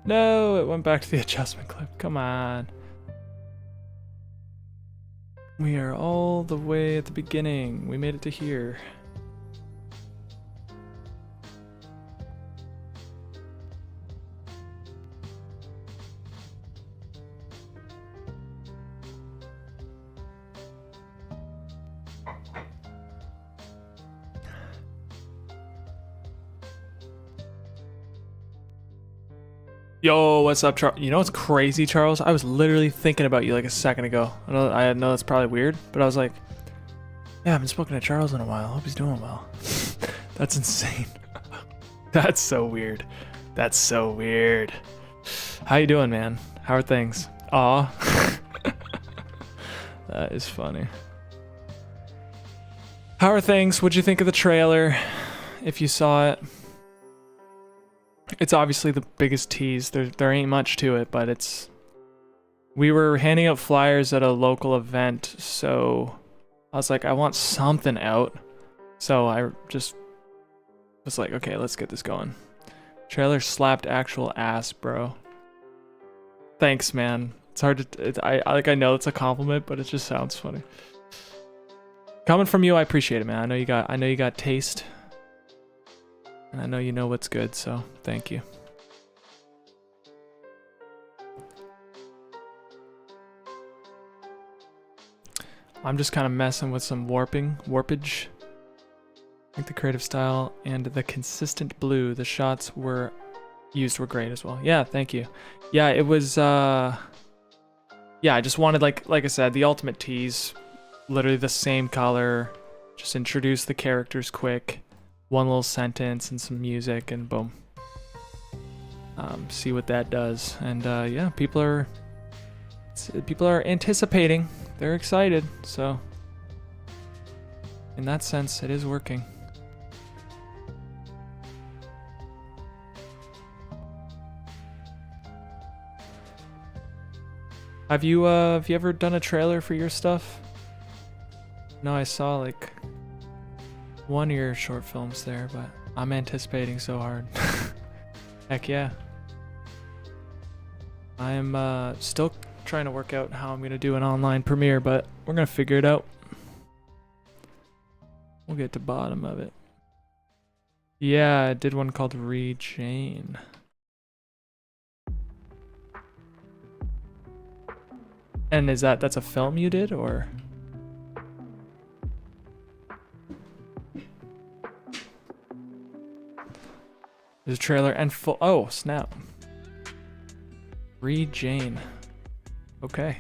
No, it went back to the adjustment clip. Come on. We are all the way at the beginning. We made it to here. Yo, what's up, Charles? You know what's crazy, Charles? I was literally thinking about you like a second ago. I know that's probably weird, but I was like, yeah, I haven't spoken to Charles in a while. I hope he's doing well. That's insane. That's so weird. That's so weird. How you doing, man? How are things? Aw. That is funny. How are things? What'd you think of the trailer? If you saw it. It's obviously the biggest tease. There ain't much to it, but it's... We were handing out flyers at a local event, so I was like, I want something out. So I just was like, okay, let's get this going. Trailer slapped actual ass, bro. Thanks, man. It's hard to... I know it's a compliment, but it just sounds funny. Coming from you, I appreciate it, man. I know you got taste. And I know you know what's good, so thank you. I'm just kind of messing with some warpage. I think the creative style and the consistent blue the shots used were great as well. Yeah, thank you. Yeah, it was, yeah, I just wanted, like I said, the ultimate tease. Literally the same color. Just introduce the characters quick. One little sentence and some music and boom. See what that does. And yeah, people are anticipating. They're excited. So in that sense, it is working. Have you ever done a trailer for your stuff? No, I saw like one of your short films there, but I'm anticipating so hard. Heck yeah. I am still trying to work out how I'm going to do an online premiere, but we're going to figure it out. We'll get to the bottom of it. Yeah, I did one called Jane. And that's a film you did, or? There's a trailer and full. Oh, snap. Jane. Okay.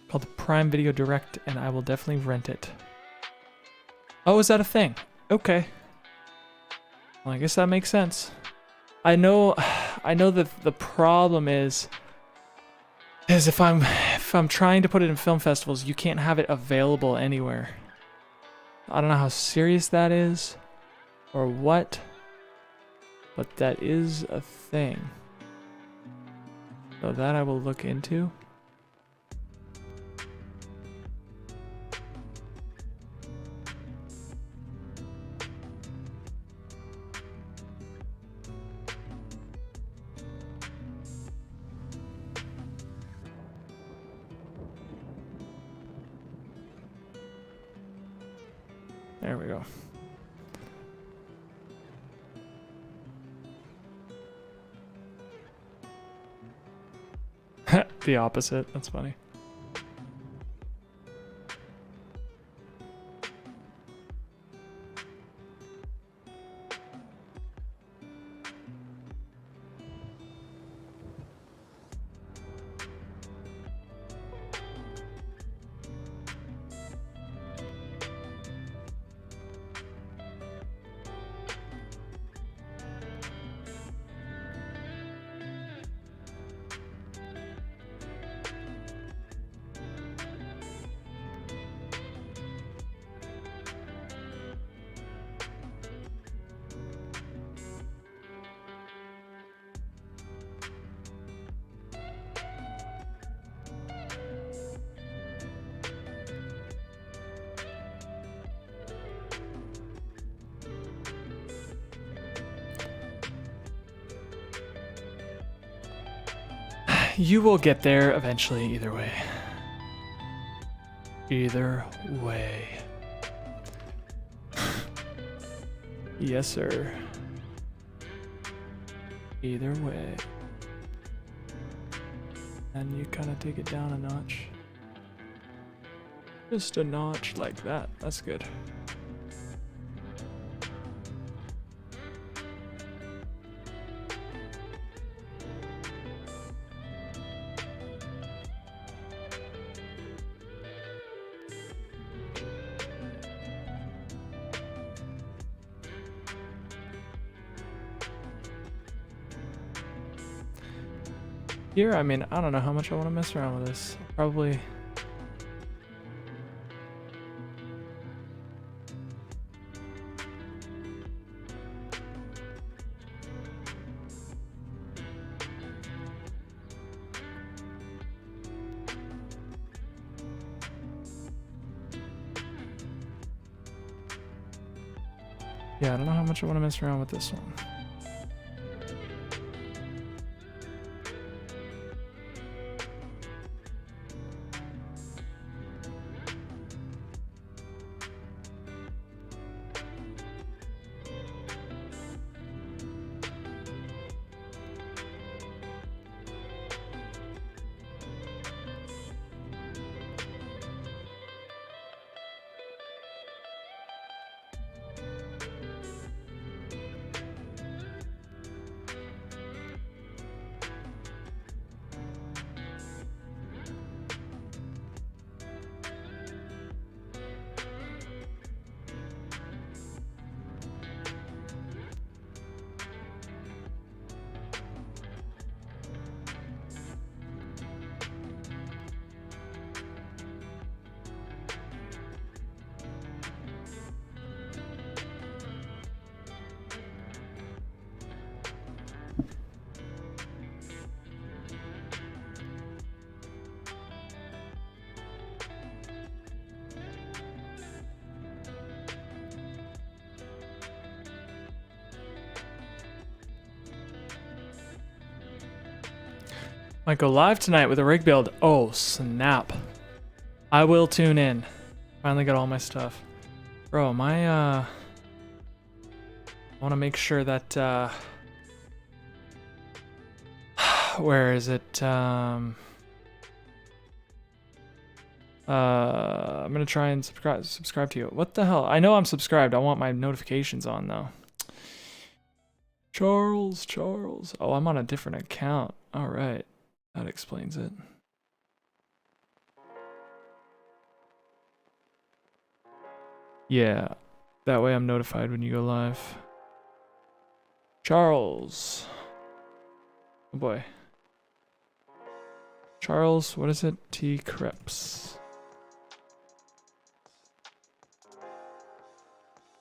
Called Prime Video Direct, and I will definitely rent it. Oh, is that a thing? Okay. Well, I guess that makes sense. I know that the problem is Because if I'm trying to put it in film festivals, you can't have it available anywhere. I don't know how serious that is or what, but that is a thing. So that I will look into. There we go. The opposite. That's funny. You will get there eventually, either way. Either way. Yes, sir. Either way. And you kind of take it down a notch. Just a notch like that. That's good. Here, I mean, I don't know how much I want to mess around with this. Probably. Yeah, I don't know how much I want to mess around with this one. Might go live tonight with a rig build. Oh, snap. I will tune in. Finally got all my stuff. Bro, I want to make sure that, where is it? I'm gonna try and subscribe to you. What the hell? I know I'm subscribed. I want my notifications on, though. Charles. Oh, I'm on a different account. All right. That explains it. Yeah, that way I'm notified when you go live. Charles. Oh boy. Charles, what is it? T. Krebs.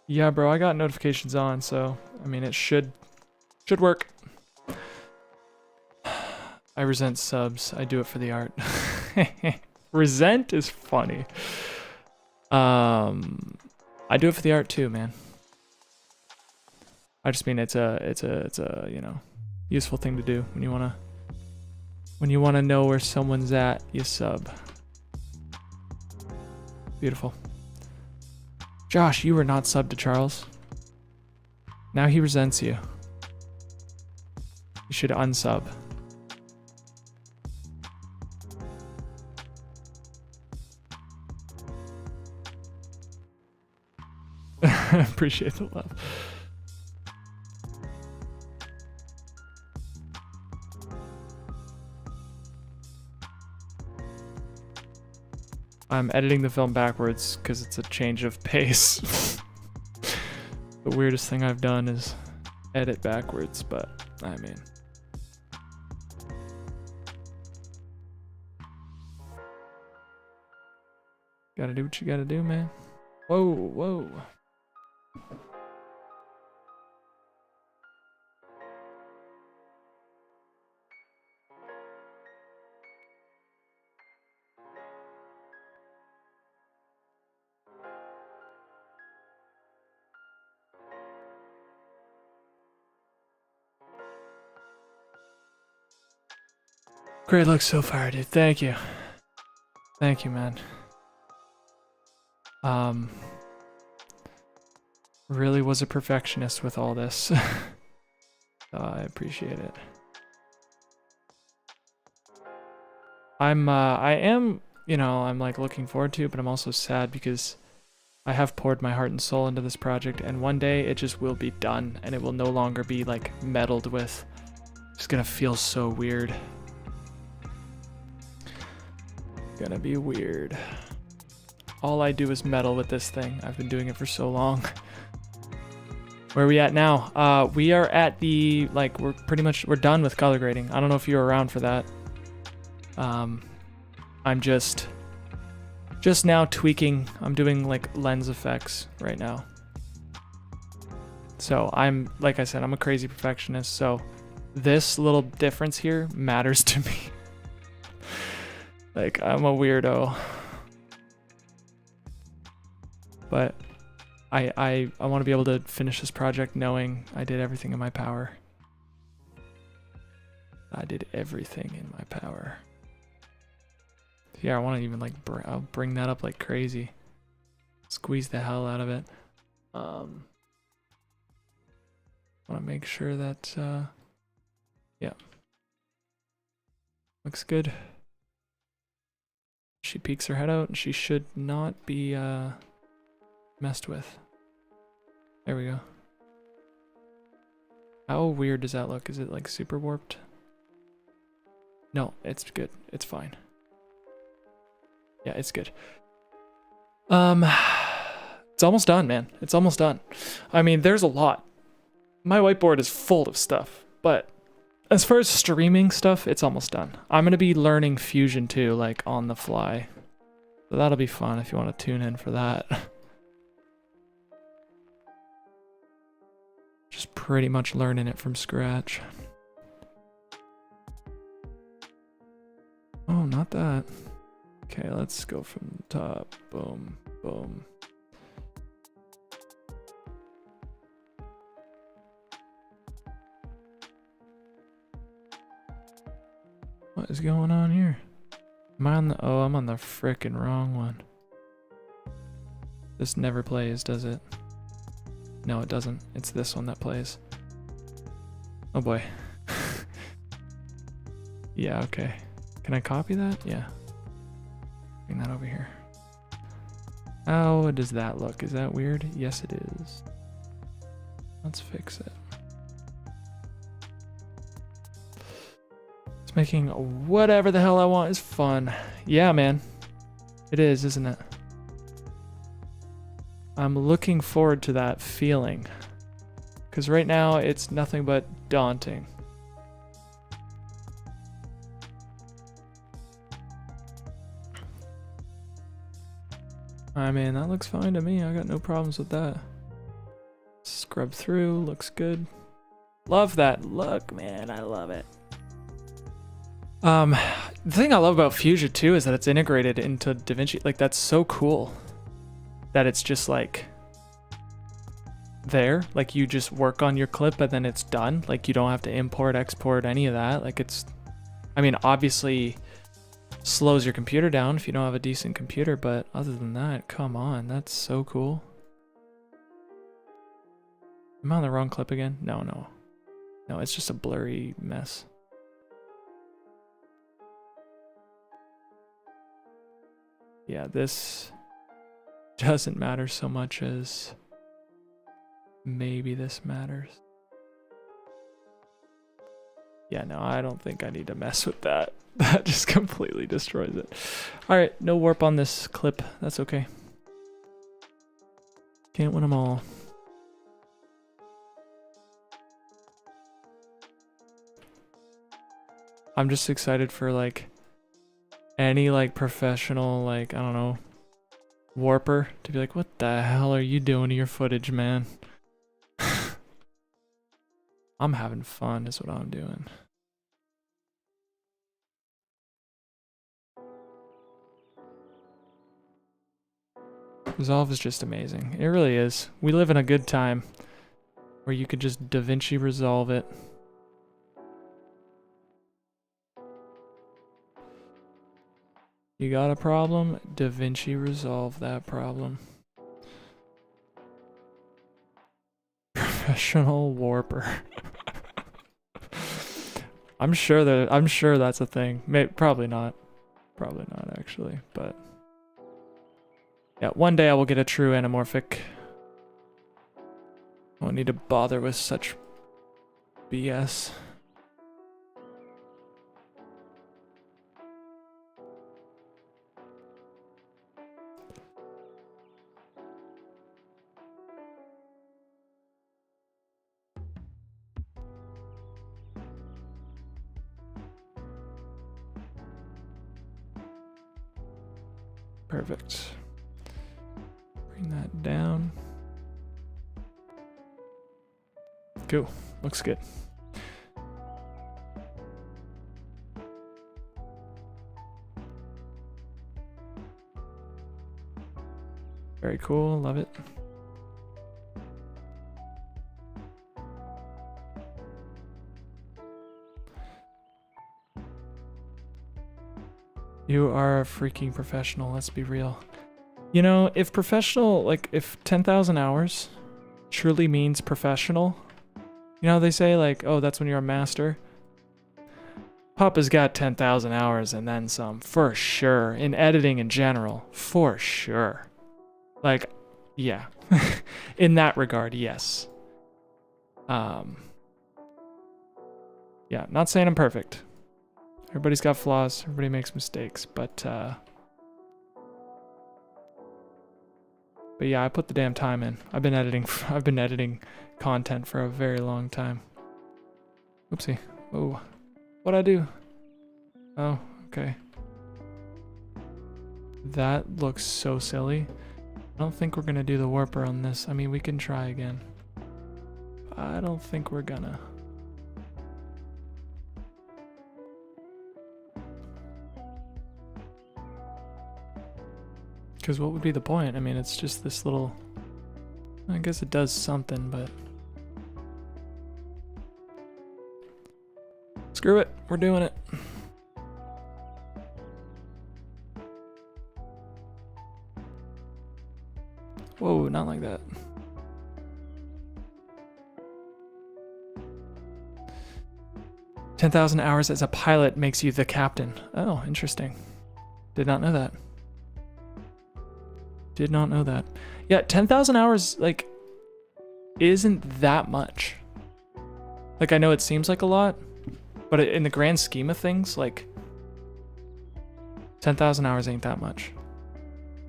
Yeah, bro, I got notifications on, so I mean it should work. I resent subs. I do it for the art. Resent is funny. I do it for the art too, man. I just mean it's a you know, useful thing to do when you wanna know where someone's at, you sub. Beautiful. Josh, you were not subbed to Charles. Now he resents you. You should unsub. Appreciate the love. I'm editing the film backwards because it's a change of pace. The weirdest thing I've done is edit backwards, but I mean. Gotta do what you gotta do, man. Whoa, whoa. Great look so far, dude. Thank you. Thank you, man. Really was a perfectionist with all this. So I appreciate it. I am, you know, I'm like looking forward to it, but I'm also sad because I have poured my heart and soul into this project, and one day it just will be done and it will no longer be like meddled with. It's gonna feel so weird. Gonna be weird. All I do is meddle with this thing. I've been doing it for so long. Where are we at now? We are at the, like, we're done with color grading. I don't know if you were around for that. I'm just now tweaking. I'm doing like lens effects right now. So I'm, like I said, I'm a crazy perfectionist. So this little difference here matters to me. Like, I'm a weirdo. But I want to be able to finish this project knowing I did everything in my power. I did everything in my power. Yeah, I want to even like I'll bring that up like crazy. Squeeze the hell out of it. Want to make sure that yeah. Looks good. She peeks her head out and she should not be messed with. There we go. How weird does that look? Is it like super warped? No, it's good. It's fine. Yeah, it's good. It's almost done, man. It's almost done. I mean, there's a lot. My whiteboard is full of stuff, but as far as streaming stuff, it's almost done. I'm going to be learning Fusion too, like on the fly. So that'll be fun if you want to tune in for that. Just pretty much learning it from scratch. Oh, not that. Okay, let's go from the top. Boom, boom. What is going on here? Am I on the... Oh, I'm on the frickin' wrong one. This never plays, does it? No, it doesn't. It's this one that plays. Oh boy. Yeah, okay. Can I copy that? Yeah. Bring that over here. How does that look? Is that weird? Yes, it is. Let's fix it. It's making whatever the hell I want is fun. Yeah, man. It is, isn't it? I'm looking forward to that feeling. Because right now, it's nothing but daunting. I mean, that looks fine to me. I got no problems with that. Scrub through, looks good. Love that look, man. I love it. The thing I love about Fusion too is that it's integrated into DaVinci. Like, that's so cool that it's just like there. Like, you just work on your clip and then it's done. Like, you don't have to import, export, any of that. Like, it's, I mean, obviously slows your computer down if you don't have a decent computer, but other than that, come on, that's so cool. Am I on the wrong clip again? No, it's just a blurry mess. Yeah, this doesn't matter so much as maybe this matters. Yeah, no, I don't think I need to mess with that. That just completely destroys it. All right, no warp on this clip. That's okay. Can't win them all. I'm just excited for like any like professional, like, I don't know, warper to be like, what the hell are you doing to your footage, man? I'm having fun is what I'm doing. Resolve is just amazing. It really is. We live in a good time where you could just DaVinci Resolve it. You got a problem? DaVinci Resolve that problem. Professional warper. I'm sure that's a thing. Probably not actually, but yeah, one day I will get a true anamorphic. I won't need to bother with such BS. Perfect. Bring that down. Cool. Looks good. Very cool. Love it. You are a freaking professional, let's be real. You know, if professional, like, if 10,000 hours truly means professional, you know how they say, like, oh, that's when you're a master? Papa's got 10,000 hours and then some, for sure. In editing in general, for sure. Like, yeah. In that regard, yes. Yeah, not saying I'm perfect. Everybody's got flaws, everybody makes mistakes, but yeah, I put the damn time in. I've been editing content for a very long time. Oopsie. Oh, what'd I do? Oh, okay. That looks so silly. I don't think we're gonna do the warper on this. I mean, we can try again. I don't think we're gonna. Because what would be the point? I mean, it's just this little... I guess it does something, but... Screw it. We're doing it. Whoa, not like that. "10,000 hours as a pilot makes you the captain." Oh, interesting. Did not know that. Did not know that. Yeah, 10,000 hours, like, isn't that much. Like, I know it seems like a lot, but in the grand scheme of things, like, 10,000 hours ain't that much.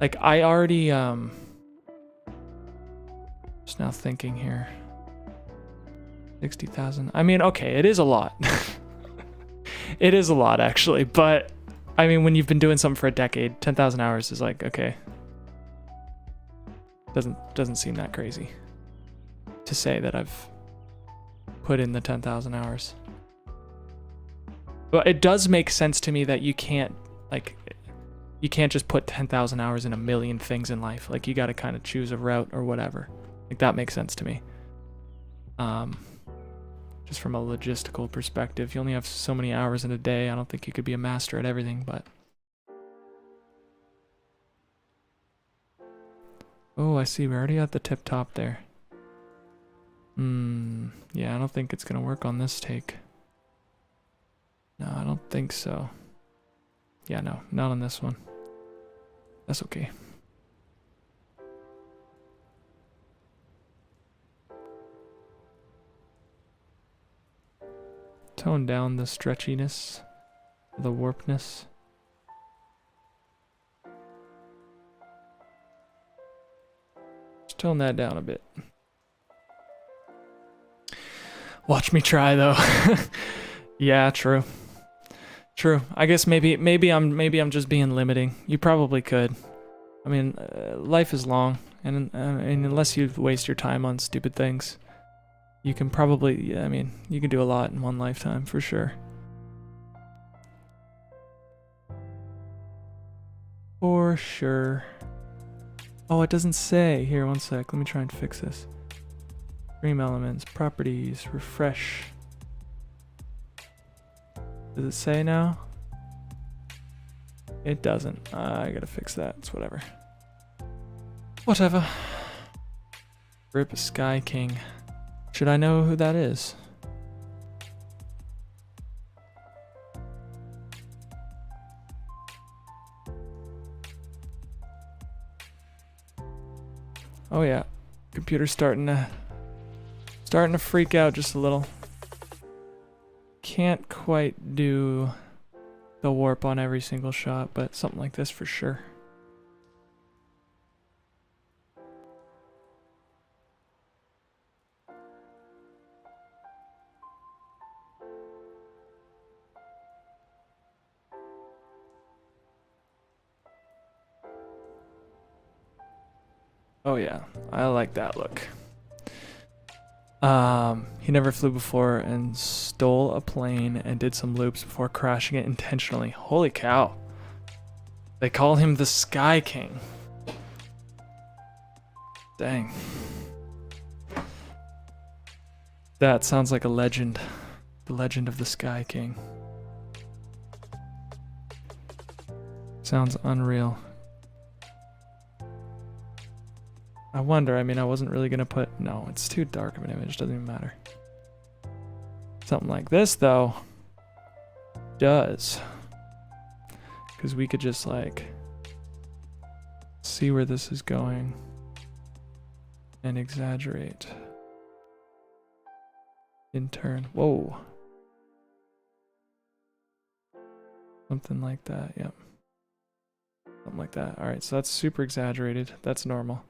Like, I already, just now thinking here. 60,000. I mean, okay, it is a lot. It is a lot, actually, but, I mean, when you've been doing something for a decade, 10,000 hours is like, okay. Doesn't seem that crazy to say that I've put in the 10,000 hours. But it does make sense to me that you can't just put 10,000 hours in a million things in life. Like, you got to kind of choose a route or whatever. Like, that makes sense to me. Just from a logistical perspective, you only have so many hours in a day. I don't think you could be a master at everything, but... Oh, I see. We're already at the tip top there. Yeah, I don't think it's gonna work on this take. No, I don't think so. Yeah, no, not on this one. That's okay. Tone down the stretchiness, the warpness. Just tone that down a bit. Watch me try, though. Yeah, true. True. I guess maybe I'm just being limiting. You probably could. I mean, life is long, and unless you waste your time on stupid things, you can probably, yeah, I mean, you can do a lot in one lifetime for sure. For sure. Oh, it doesn't say. Here, one sec. Let me try and fix this. Stream elements, properties, refresh. Does it say now? It doesn't. I gotta fix that. It's whatever. Whatever. Rip Sky King. Should I know who that is? Oh yeah. Computer's starting to freak out just a little. Can't quite do the warp on every single shot, but something like this for sure. Oh yeah, I like that look. He never flew before and stole a plane and did some loops before crashing it intentionally. Holy cow. They call him the Sky King. Dang. That sounds like a legend. The legend of the Sky King. Sounds unreal. I wonder, I mean, I wasn't really gonna put, no, it's too dark of an image, doesn't even matter. Something like this, though, does. Because we could just, like, see where this is going and exaggerate. In turn, whoa. Something like that, yep. Something like that. Alright, so that's super exaggerated. That's normal.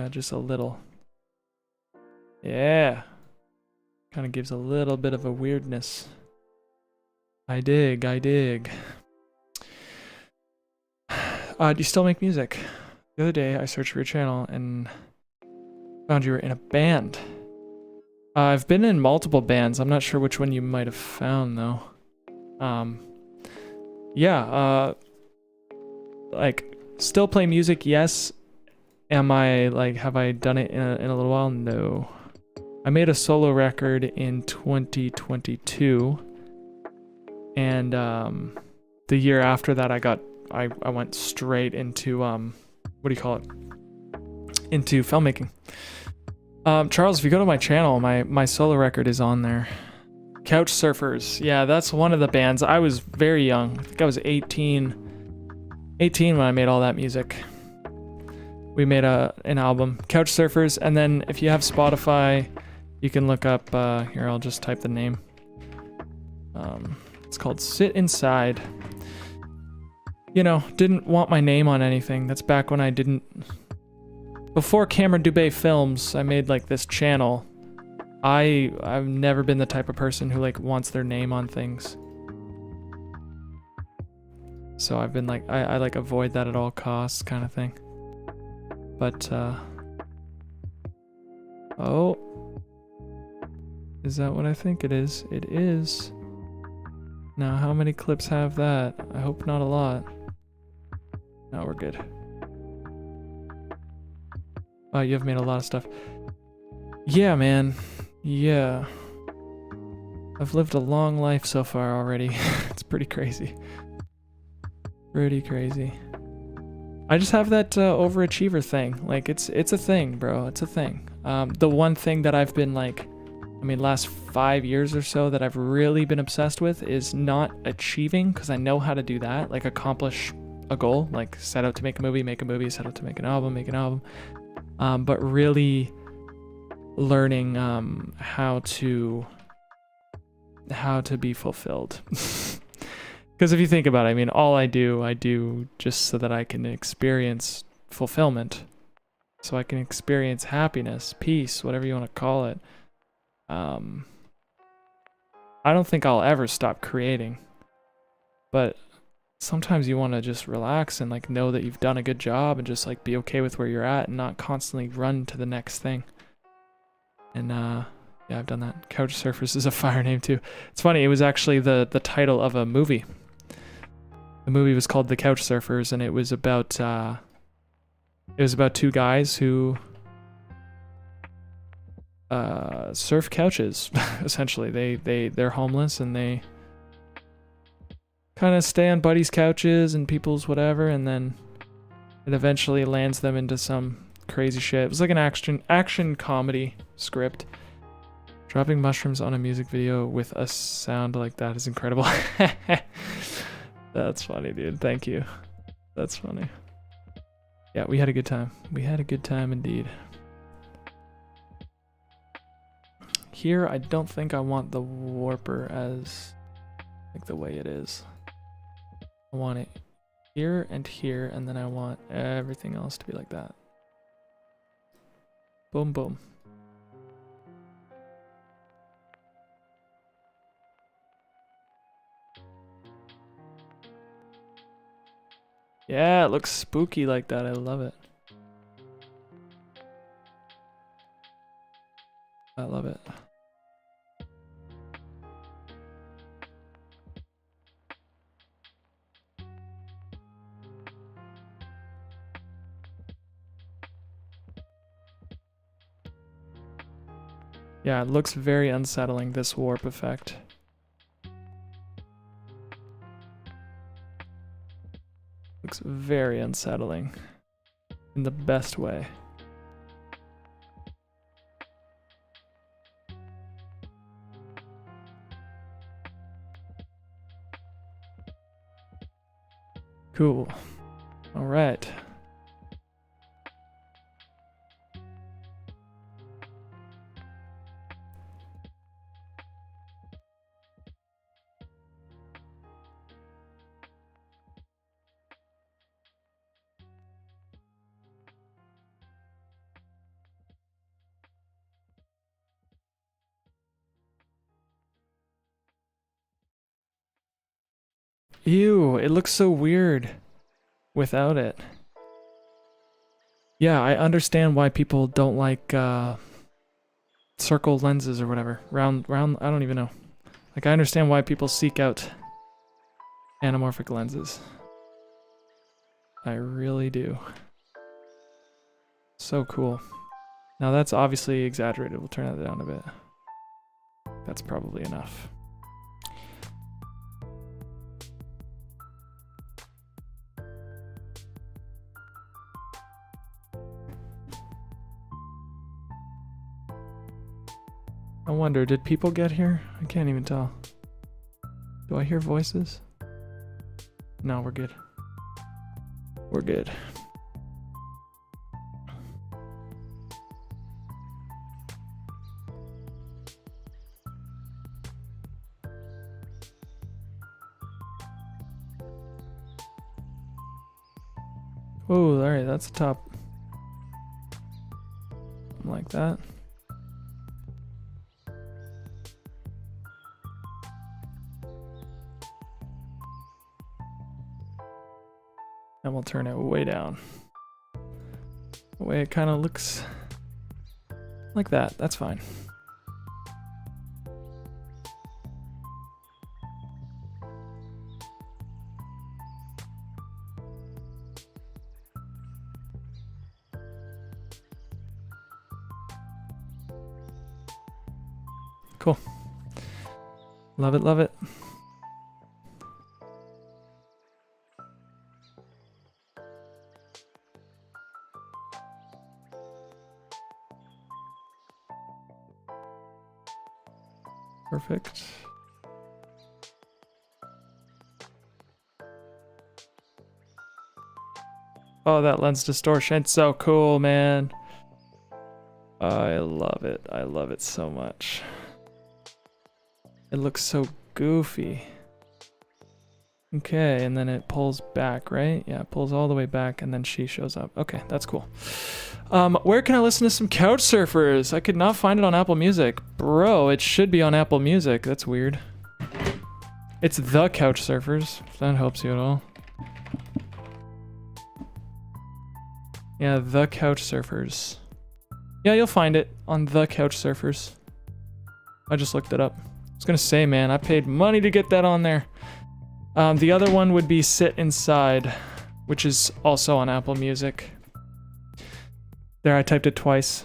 Just a little. Yeah. Kind of gives a little bit of a weirdness. I dig. Do you still make music? The other day I searched for your channel and found you were in a band. I've been in multiple bands. I'm not sure which one you might have found though. Yeah, like, still play music, yes. Am I, like, have I done it in a little while? No. I made a solo record in 2022. And, the year after that I went straight into, what do you call it? Into filmmaking. Charles, if you go to my channel, my solo record is on there. Couch Surfers. Yeah, that's one of the bands. I was very young. I think I was 18 when I made all that music. We made an album, Couch Surfers, and then if you have Spotify, you can look up, here, I'll just type the name. It's called Sit Inside. You know, didn't want my name on anything. That's back when I didn't... Before Cameron Dubé Films, I made, like, this channel. I've never been the type of person who, like, wants their name on things. So I've been, like, I like, avoid that at all costs kind of thing. But, oh. Is that what I think it is? It is. Now, how many clips have that? I hope not a lot. No, we're good. Oh, you have made a lot of stuff. Yeah, man. Yeah. I've lived a long life so far already. It's pretty crazy. Pretty crazy. I just have that overachiever thing. Like, it's a thing, bro. It's a thing. The one thing that I've been like, I mean, last 5 years or so that I've really been obsessed with is not achieving, because I know how to do that. Like, accomplish a goal. Like, set out to make a movie, set out to make an album. But really learning how to be fulfilled. Because if you think about it, I mean, all I do just so that I can experience fulfillment, so I can experience happiness, peace, whatever you want to call it. I don't think I'll ever stop creating, but sometimes you want to just relax and like know that you've done a good job and just like be okay with where you're at and not constantly run to the next thing. And yeah, I've done that. Couch Surfers is a fire name too. It's funny, it was actually the title of a movie. The movie was called The Couch Surfers, and it was about two guys who surf couches. Essentially, they're homeless and they kind of stay on buddies' couches and people's whatever, and then it eventually lands them into some crazy shit. It was like an action comedy script. Dropping mushrooms on a music video with a sound like that is incredible. That's funny, dude. Thank you. That's funny. Yeah, we had a good time. We had a good time indeed. Here, I don't think I want the warper as like the way it is. I want it here, and then I want everything else to be like that. Boom, boom. Yeah, it looks spooky like that. I love it. I love it. Yeah, it looks very unsettling, this warp effect. Looks very unsettling in the best way. Cool. All right. Ew, it looks so weird without it. Yeah, I understand why people don't like circle lenses or whatever. Round, I don't even know. Like, I understand why people seek out anamorphic lenses. I really do. So cool. Now that's obviously exaggerated. We'll turn that down a bit. That's probably enough. I wonder, did people get here? I can't even tell. Do I hear voices? No, we're good. We're good. Oh, alright, that's the top. Like that. And we'll turn it way down. The way it kind of looks like that. That's fine. Cool. Love it, love it. Perfect. Oh, that lens distortion. It's so cool, man. I love it. I love it so much. It looks so goofy. Okay, and then it pulls back, right? Yeah, it pulls all the way back, and then she shows up. Okay, that's cool. Where can I listen to some Couch Surfers? I could not find it on Apple Music. Bro, it should be on Apple Music. That's weird. It's The Couch Surfers, if that helps you at all. Yeah, The Couch Surfers. Yeah, you'll find it on The Couch Surfers. I just looked it up. I was gonna say, man, I paid money to get that on there. The other one would be Sit Inside, which is also on Apple Music. There, I typed it twice.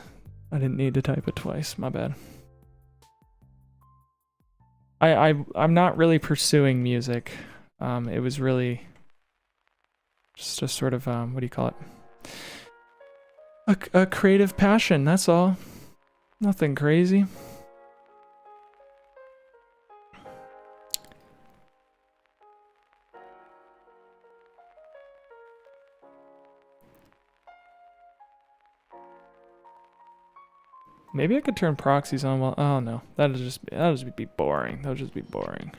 I didn't need to type it twice, my bad. I'm not really pursuing music. It was really just a sort of, what do you call it? A creative passion, that's all. Nothing crazy. Maybe I could turn proxies on while... Oh no, that'll just be boring. That'll just be boring.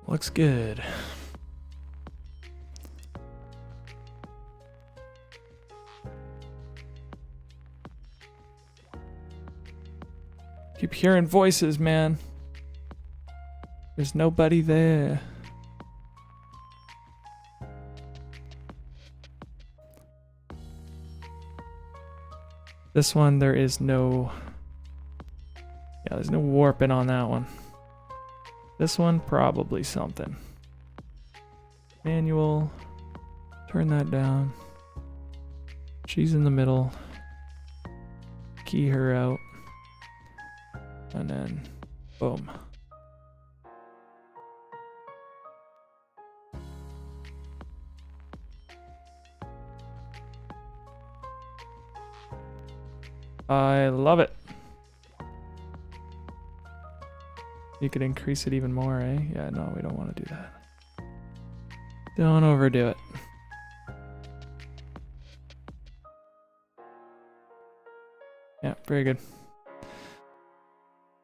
Looks good. Keep hearing voices, man. There's nobody there. This one, there is no... Yeah, there's no warping on that one. This one, probably something. Manual. Turn that down. She's in the middle. Key her out. And then, boom. I love it. You could increase it even more, eh? Yeah, no, we don't want to do that. Don't overdo it. Yeah, very good.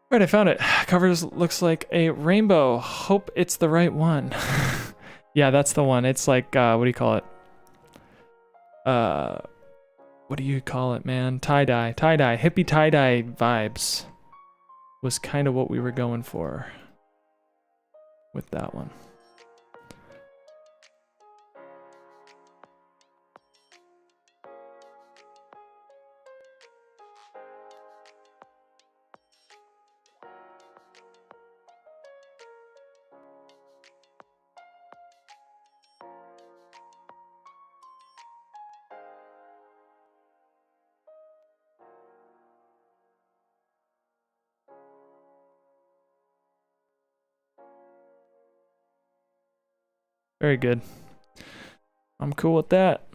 Right, I found it. Covers looks like a rainbow. Hope it's the right one. Yeah, that's the one. It's like, what do you call it? What do you call it, man? Tie-dye. Tie-dye. Hippie tie-dye vibes was kind of what we were going for with that one. Very good. I'm cool with that.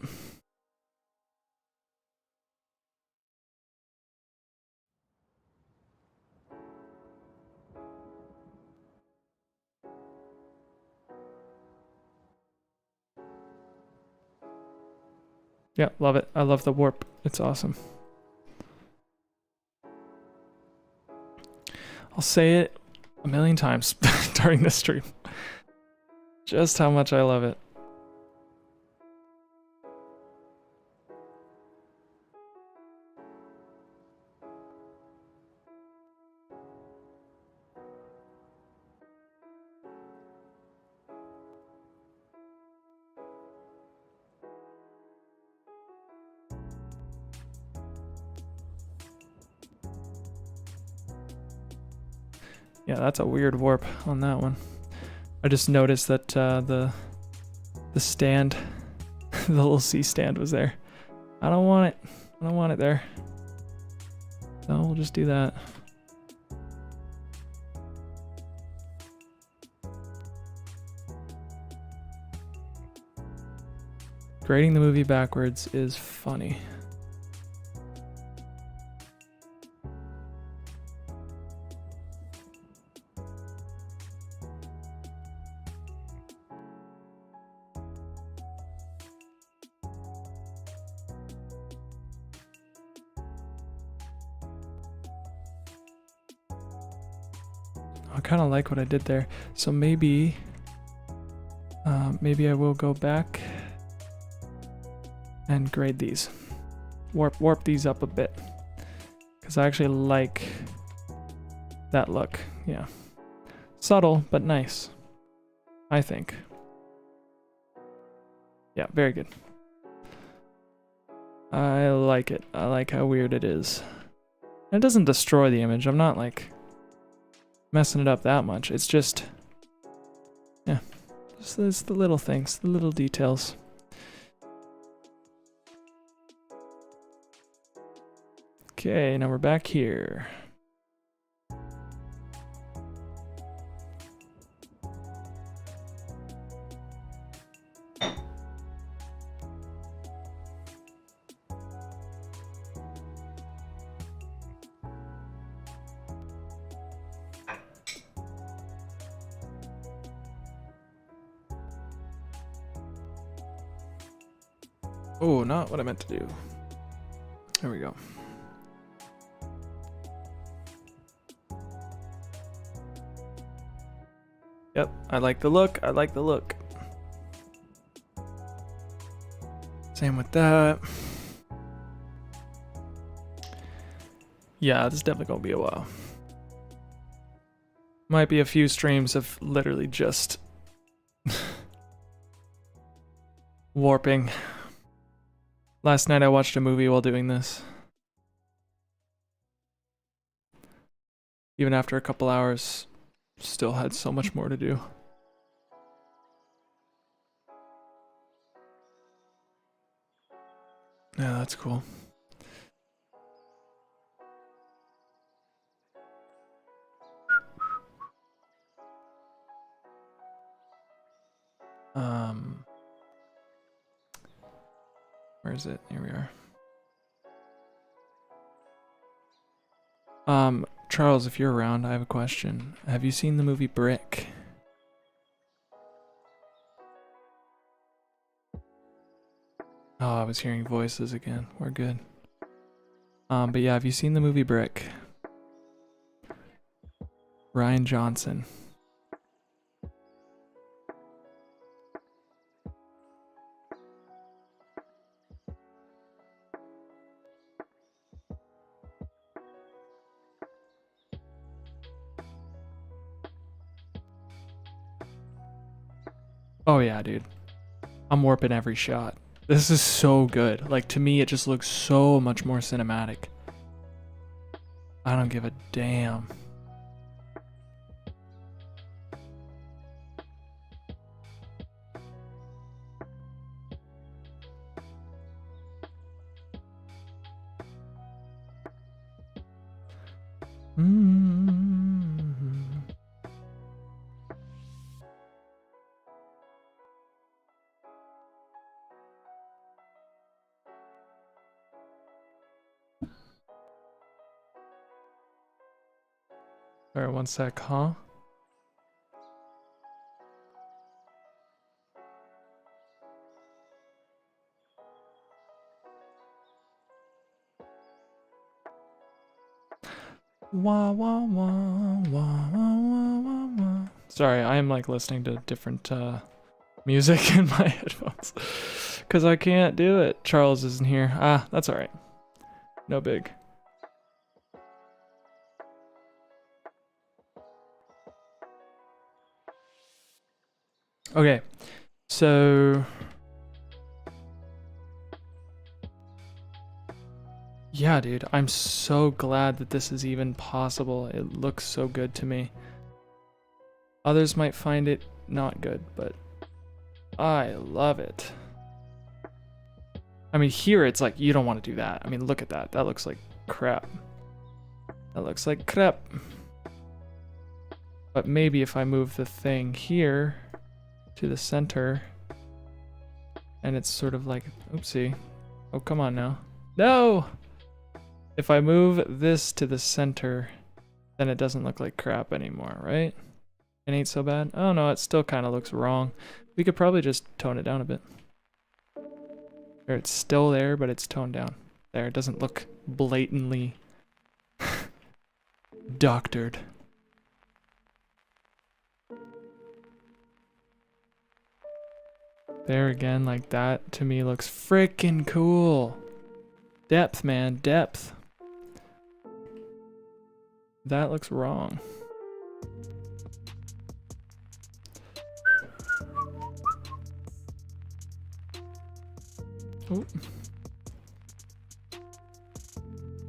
Yeah, love it. I love the warp. It's awesome. I'll say it a million times during this stream. Just how much I love it. Yeah, that's a weird warp on that one. I just noticed that the stand, the little C stand was there. I don't want it. I don't want it there. So we'll just do that. Grading the movie backwards is funny. I kind of like what I did there. So maybe I will go back and grade these. Warp these up a bit. Because I actually like that look. Yeah. Subtle, but nice. I think. Yeah, very good. I like it. I like how weird it is. And it doesn't destroy the image. I'm not like messing it up that much. It's just, yeah, just it's the little things, the little details. Okay, now we're back here. Oh, not what I meant to do. There we go. Yep, I like the look. I like the look. Same with that. Yeah, this is definitely gonna be a while. Might be a few streams of literally just warping. Last night I watched a movie while doing this. Even after a couple hours, still had so much more to do. Yeah, that's cool. Where is it? Here we are. Charles, if you're around, I have a question. Have you seen the movie Brick? Oh, I was hearing voices again. We're good. But yeah, have you seen the movie Brick? Rian Johnson. Oh yeah, dude. I'm warping every shot. This is so good. Like, to me, it just looks so much more cinematic. I don't give a damn. Sorry, one sec, huh? Wah, wah, wah, wah, wah, wah, wah, wah. Sorry, I am like listening to different music in my headphones because I can't do it. Charles isn't here. Ah, that's all right. No big. Okay, so yeah, dude, I'm so glad that this is even possible. It looks so good to me. Others might find it not good, but I love it. I mean, here it's like, you don't want to do that. I mean, look at that. That looks like crap. That looks like crap. But maybe if I move the thing here to the center, and it's sort of like, oopsie. Oh, come on now. No! If I move this to the center, then it doesn't look like crap anymore, right? It ain't so bad. Oh no, it still kind of looks wrong. We could probably just tone it down a bit. Or it's still there, but it's toned down. There, it doesn't look blatantly doctored. There again, like that to me looks freaking cool. Depth, man, depth. That looks wrong. Oh.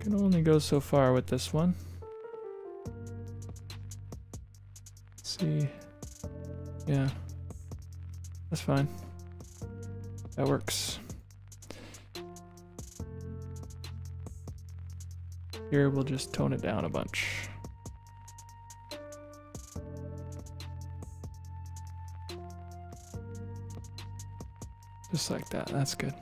Can only go so far with this one. Let's see. Yeah. That's fine. That works. Here we'll just tone it down a bunch. Just like that. That's good.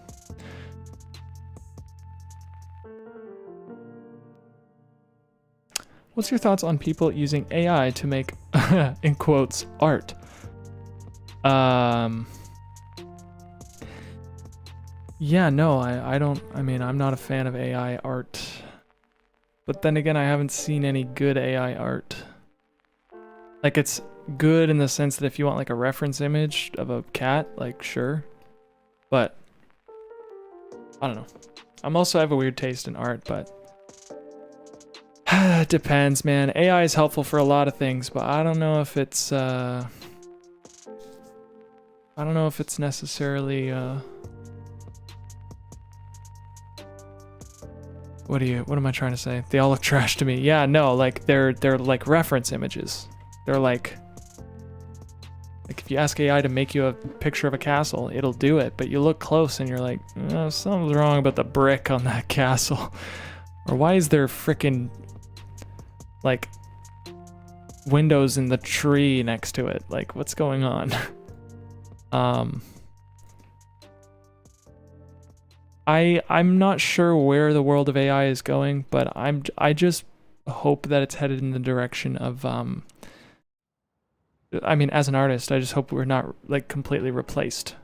What's your thoughts on people using AI to make, in quotes, art? Yeah, no, I mean, I'm not a fan of AI art. But then again, I haven't seen any good AI art. Like, it's good in the sense that if you want, like, a reference image of a cat, like, sure. But, I don't know. I'm also have a weird taste in art, but it depends, man. AI is helpful for a lot of things, but I don't know if it's, necessarily, what am I trying to say? They all look trash to me. Yeah, no, like, they're like reference images. They're like if you ask AI to make you a picture of a castle, it'll do it, but you look close and you're like, oh, something's wrong about the brick on that castle. Or why is there frickin' like windows in the tree next to it? Like, what's going on? I'm not sure where the world of AI is going, but I just hope that it's headed in the direction of I mean, as an artist, I just hope we're not like completely replaced.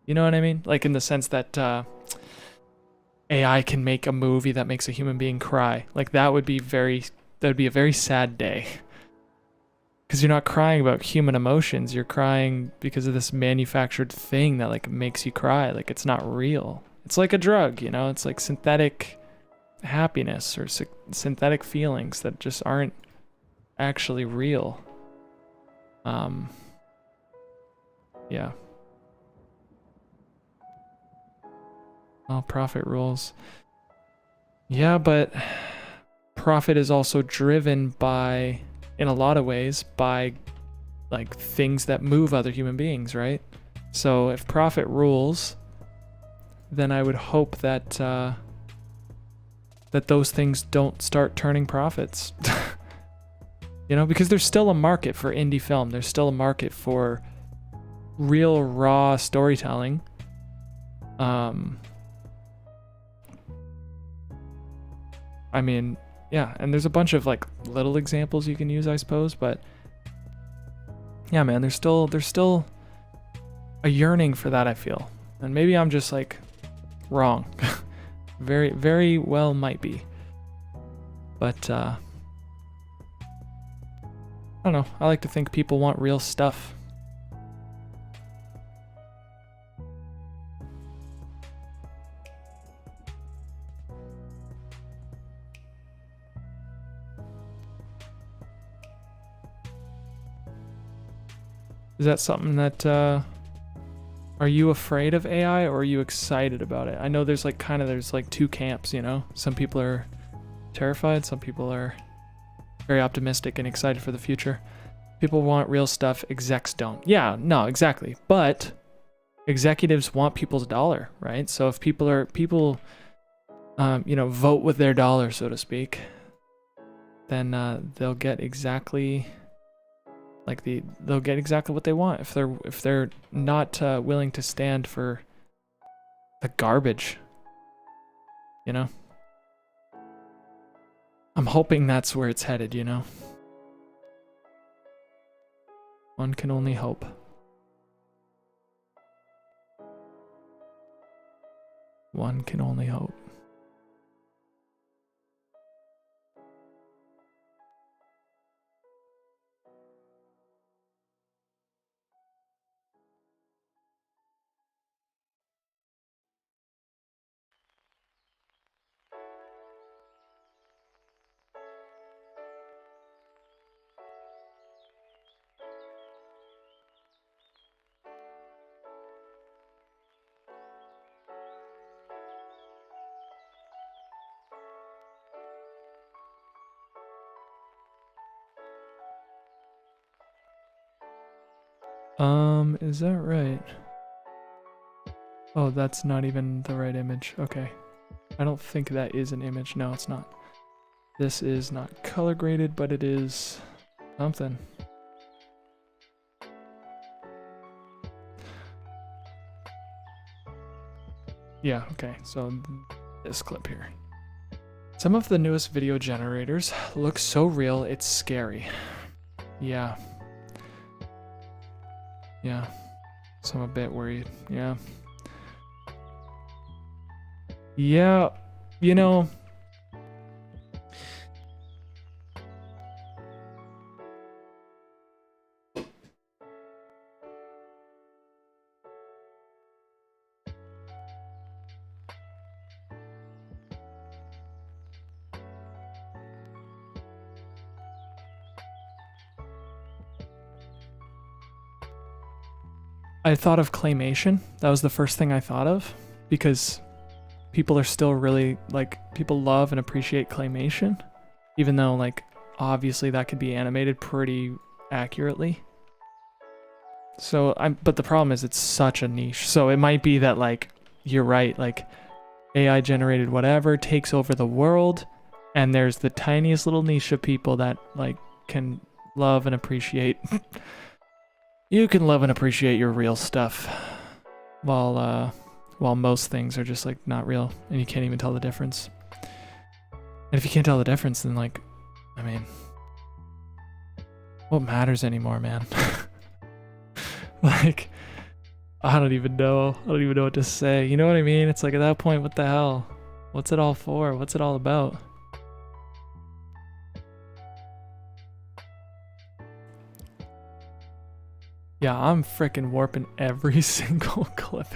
You know what I mean? Like in the sense that AI can make a movie that makes a human being cry. Like that would be a very sad day. Because you're not crying about human emotions, you're crying because of this manufactured thing that like makes you cry. Like it's not real. It's like a drug, you know? It's like synthetic happiness or synthetic feelings that just aren't actually real. Yeah. Oh, profit rules. Yeah, but profit is also driven by, in a lot of ways, by like things that move other human beings, right? So if profit rules, then I would hope that that those things don't start turning profits. You know, because there's still a market for indie film. There's still a market for real raw storytelling. I mean, yeah, and there's a bunch of like little examples you can use, I suppose, but yeah, man, there's still a yearning for that, I feel. And maybe I'm just like wrong. Very, very well might be. But I don't know. I like to think people want real stuff. Is that something that, are you afraid of AI or are you excited about it? I know there's like there's like two camps, you know? Some people are terrified, some people are very optimistic and excited for the future. People want real stuff, execs don't. Yeah, no, exactly. But executives want people's dollar, right? So if people, you know, vote with their dollar, so to speak, then they'll get exactly they'll get exactly what they want. If they're not willing to stand for the garbage, you know. I'm hoping that's where it's headed, you know. One can only hope. One can only hope. Is that right? Oh, that's not even the right image. Okay. I don't think that is an image. No, it's not. This is not color graded, but it is something. Yeah, okay. So this clip here. Some of the newest video generators look so real, it's scary. Yeah. Yeah. So I'm a bit worried. Yeah. Yeah, you know, I thought of claymation. That was the first thing I thought of because people are still really people love and appreciate claymation, even though obviously that could be animated pretty accurately. So but the problem is it's such a niche. So it might be that you're right, AI generated whatever takes over the world, and there's the tiniest little niche of people that can love and appreciate. You can love and appreciate your real stuff, while most things are just not real, and you can't even tell the difference. And if you can't tell the difference, then I mean, what matters anymore, man? I don't even know. I don't even know what to say. You know what I mean? It's at that point, what the hell? What's it all for? What's it all about? Yeah, I'm freaking warping every single clip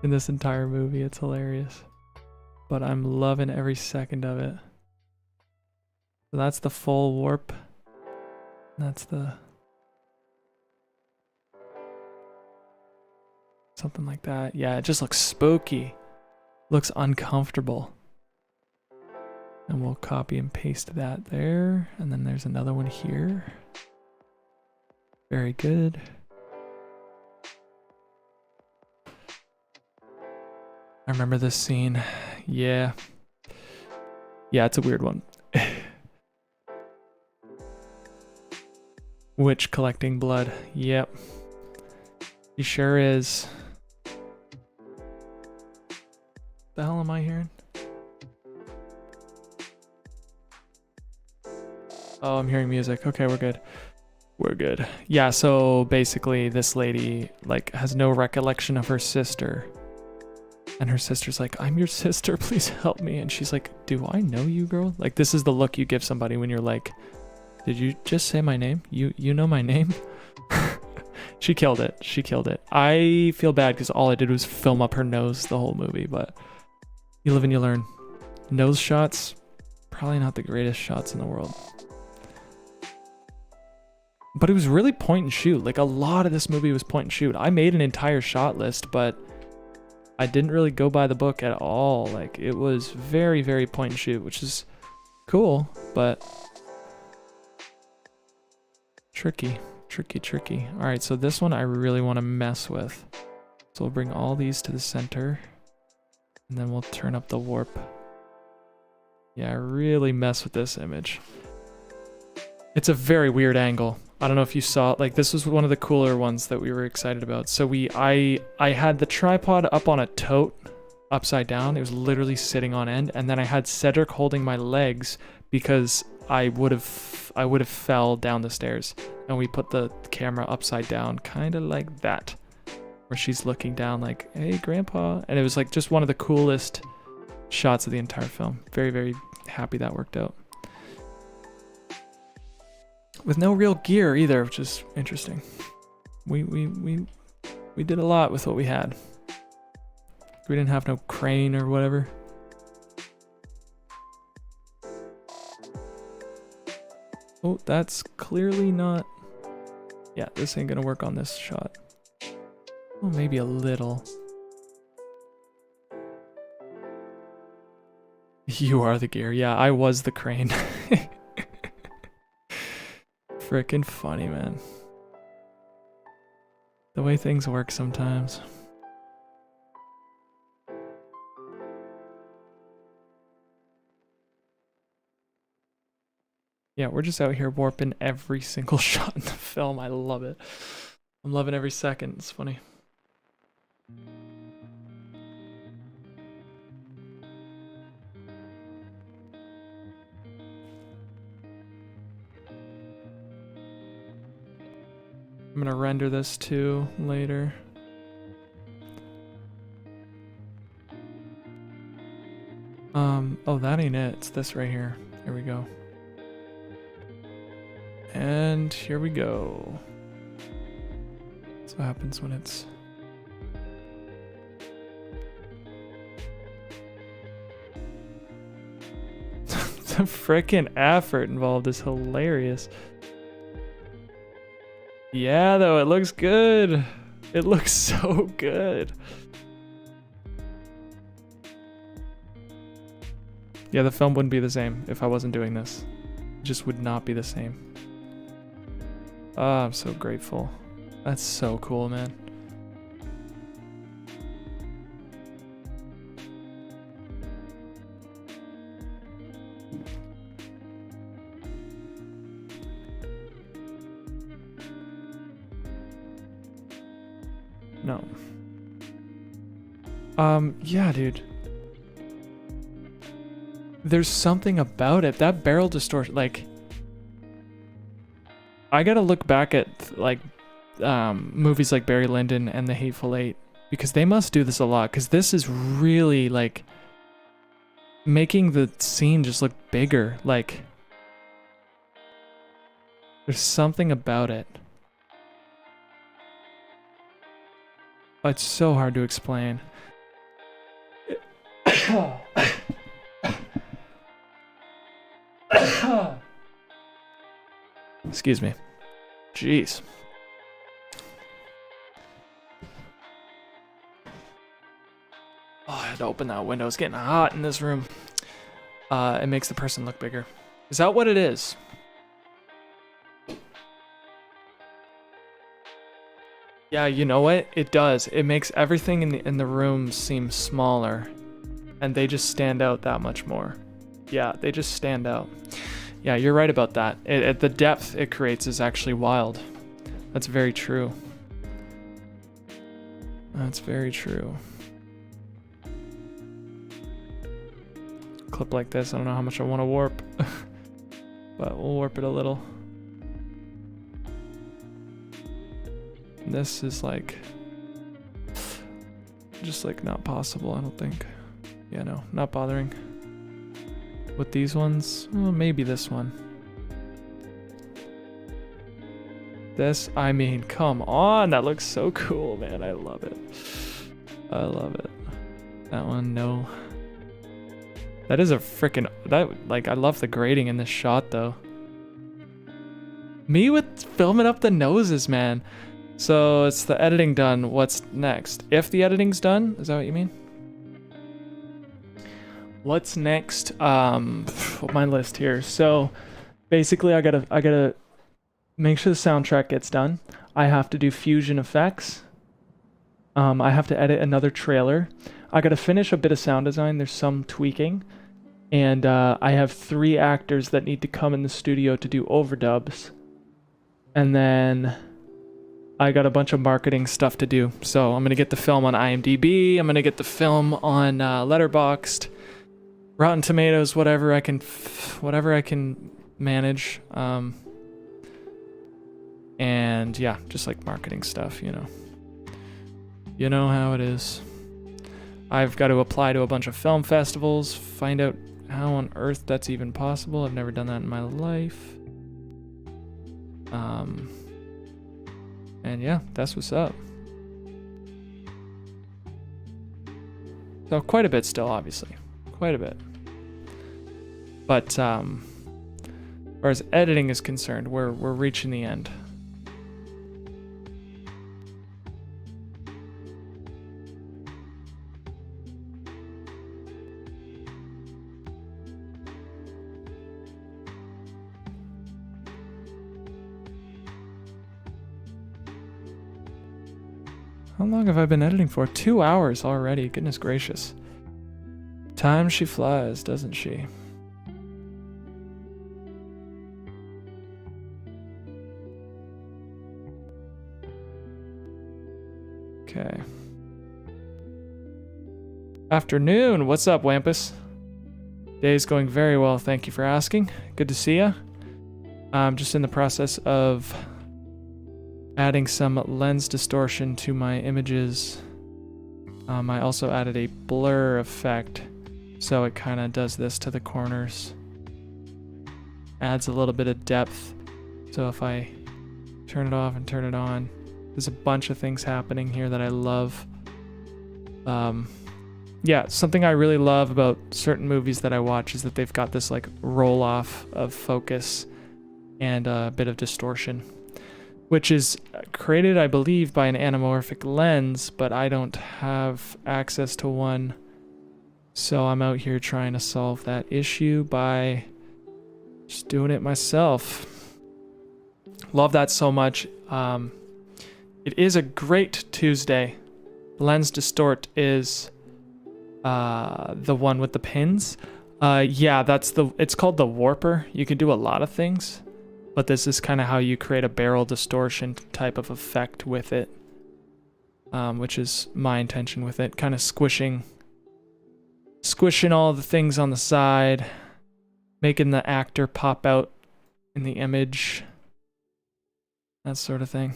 in this entire movie. It's hilarious. But I'm loving every second of it. So that's the full warp. That's the... something like that. Yeah, it just looks spooky. Looks uncomfortable. And we'll copy and paste that there. And then there's another one here. Very good. I remember this scene. Yeah. Yeah, it's a weird one. Witch collecting blood. Yep. He sure is. The hell am I hearing? Oh, I'm hearing music. Okay, we're good. We're good. Yeah, so basically this lady has no recollection of her sister. And her sister's like, I'm your sister, please help me. And she's like, do I know you, girl? This is the look you give somebody when you're Did you just say my name? You know my name? She killed it. She killed it. I feel bad because all I did was film up her nose the whole movie, but you live and you learn. Nose shots, probably not the greatest shots in the world. But it was really point and shoot. Like, a lot of this movie was point and shoot. I made an entire shot list, but I didn't really go by the book at all. Like, it was very, very point and shoot, which is cool, but tricky. Tricky. All right, so this one I really want to mess with. So we'll bring all these to the center, and then we'll turn up the warp. Yeah, really mess with this image. It's a very weird angle. I don't know if you saw it. Like, this was one of the cooler ones that we were excited about. So I had the tripod up on a tote upside down. It was literally sitting on end, and then I had Cedric holding my legs because I would have fell down the stairs. And we put the camera upside down, kind of like that, where she's looking down like, hey, grandpa. And it was like just one of the coolest shots of the entire film. Very, very happy that worked out. With no real gear either, which is interesting. We did a lot with what we had. We didn't have no crane or whatever. Oh, that's clearly not... Yeah, this ain't gonna work on this shot. Oh, maybe a little. You are the gear. Yeah, I was the crane. Frickin' funny, man. The way things work sometimes. Yeah, we're just out here warping every single shot in the film. I love it. I'm loving every second. It's funny. I'm gonna render this too later. Oh, that ain't it. It's this right here. Here we go. And here we go. That's what happens when it's... The frickin' effort involved is hilarious. Yeah, though, it looks good. It looks so good. Yeah, the film wouldn't be the same if I wasn't doing this. It just would not be the same. Ah, I'm so grateful. That's so cool, man. No. Yeah, dude. There's something about it. That barrel distortion, like... I gotta look back at, like, movies like Barry Lyndon and The Hateful Eight, because they must do this a lot, because this is really, like, making the scene just look bigger. Like, there's something about it. It's so hard to explain. Excuse me. Jeez. Oh, I had to open that window. It's getting hot in this room. It makes the person look bigger. Is that what it is? Yeah, you know what? It does. It makes everything in the room seem smaller, and they just stand out that much more. Yeah, they just stand out. Yeah, you're right about that. The depth it creates is actually wild. That's very true. That's very true. Clip like this, I don't know how much I want to warp, but we'll warp it a little. This is like, just like not possible, I don't think. Yeah, no, not bothering. With these ones, well, maybe this one. This, I mean, come on. That looks so cool, man. I love it. I love it. That one, no. That is a freaking, that, like, I love the grading in this shot, though. Me with filming up the noses, man. So it's the editing done. What's next? If the editing's done, is that what you mean? What's next? My list here. So basically, I gotta make sure the soundtrack gets done. I have to do fusion effects. I have to edit another trailer. I gotta finish a bit of sound design. There's some tweaking. And I have 3 actors that need to come in the studio to do overdubs. And then I got a bunch of marketing stuff to do. So I'm gonna get the film on IMDb. I'm gonna get the film on Letterboxd, Rotten Tomatoes, whatever I can manage. And yeah, just like marketing stuff, you know. You know how it is. I've got to apply to a bunch of film festivals, find out how on earth that's even possible. I've never done that in my life. And yeah, that's what's up. So quite a bit still, obviously. Quite a bit. But as far as editing is concerned, we're reaching the end. How long have I been editing for? 2 hours already. Goodness gracious. Time she flies, doesn't she? Okay. Afternoon. What's up, Wampus? Day's going very well. Thank you for asking. Good to see ya. I'm just in the process of adding some lens distortion to my images. I also added a blur effect, so it kind of does this to the corners. Adds a little bit of depth. So if I turn it off and turn it on, there's a bunch of things happening here that I love. Yeah, something I really love about certain movies that I watch is that they've got this like roll off of focus and a bit of distortion, which is created, I believe, by an anamorphic lens, but I don't have access to one. So I'm out here trying to solve that issue by just doing it myself. Love that so much. It is a great Tuesday. Lens Distort is the one with the pins. Yeah, it's called the Warper. You can do a lot of things, but this is kind of how you create a barrel distortion type of effect with it, which is my intention with it. Kind of squishing all the things on the side, making the actor pop out in the image, that sort of thing.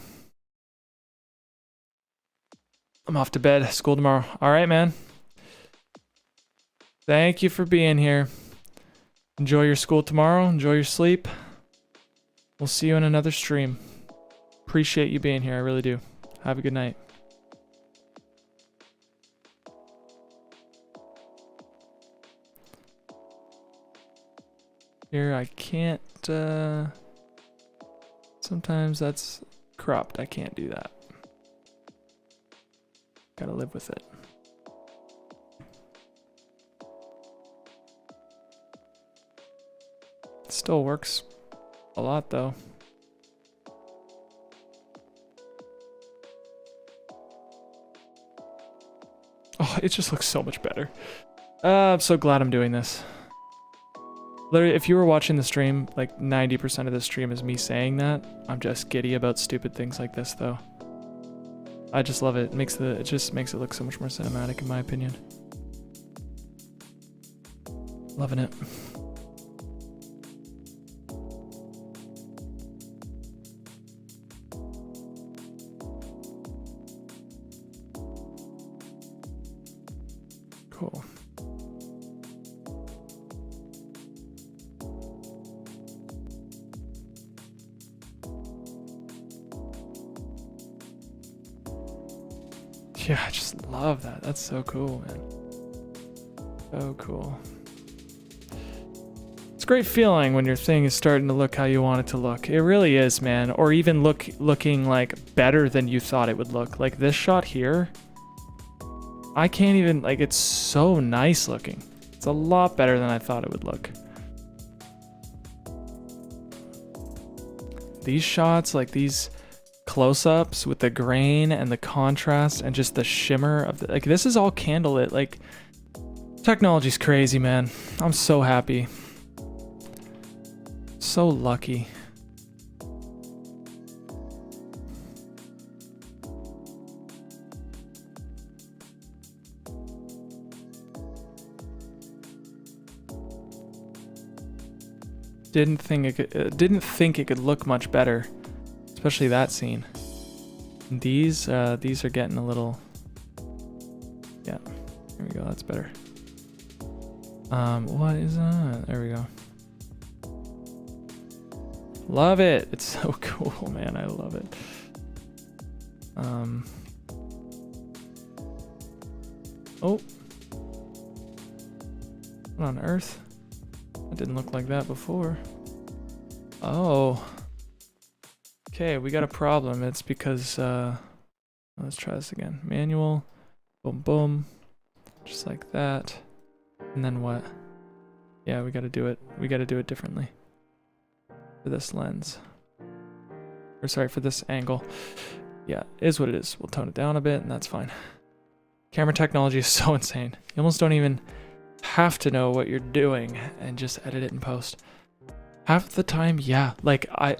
I'm off to bed. School tomorrow. All right, man. Thank you for being here. Enjoy your school tomorrow. Enjoy your sleep. We'll see you in another stream. Appreciate you being here. I really do. Have a good night. Here, I can't, sometimes that's cropped. I can't do that. Gotta live with it. Still works a lot though. Oh, it just looks so much better. I'm so glad I'm doing this. Literally, if you were watching the stream, like 90% of the stream is me saying that. I'm just giddy about stupid things like this though. I just love it. It just makes it look so much more cinematic in my opinion. Loving it. Cool. Yeah, I just love that. That's so cool, man. So cool. It's a great feeling when your thing is starting to look how you want it to look. It really is, man. Or even looking like better than you thought it would look. Like this shot here, I can't even, like, it's so nice looking. It's a lot better than I thought it would look. These shots, like these close-ups with the grain and the contrast and just the shimmer of the, like, this is all candlelit. Like, technology's crazy, man. I'm so happy. So lucky. Didn't think it could look much better, especially that scene. These are getting a little. Yeah, there we go. That's better. What is that? There we go. Love it. It's so cool, man. I love it. Oh. What on earth? That didn't look like that before. Oh. Okay, we got a problem. It's because, let's try this again. Manual. Boom, boom. Just like that. And then what? Yeah, we gotta do it. We gotta do it differently. For this lens. Or sorry, for this angle. Yeah, is what it is. We'll tone it down a bit and that's fine. Camera technology is so insane. You almost don't even have to know what you're doing and just edit it in post. Half the time, yeah. Like I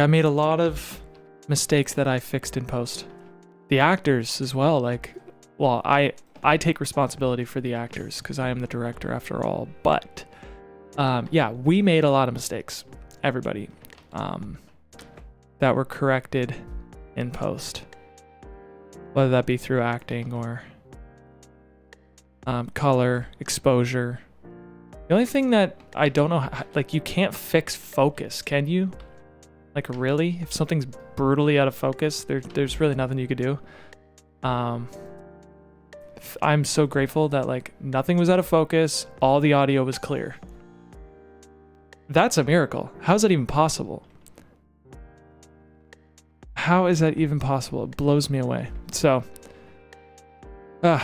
made a lot of mistakes that I fixed in post. The actors as well, like, well, I take responsibility for the actors because I am the director after all, but yeah, we made a lot of mistakes, everybody, that were corrected in post, whether that be through acting or color, exposure. The only thing that I don't know, like, you can't fix focus, can you? Like, really? If something's brutally out of focus, there's really nothing you could do. I'm so grateful that, like, nothing was out of focus, all the audio was clear. That's a miracle. How is that even possible? How is that even possible? It blows me away. So, I'm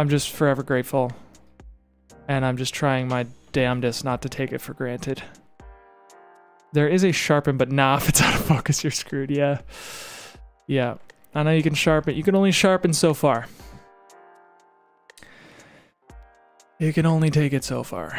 just forever grateful. And I'm just trying my damnedest not to take it for granted. There is a sharpen, but nah, if it's out of focus, you're screwed. Yeah. Yeah. I know you can sharpen. You can only sharpen so far. You can only take it so far.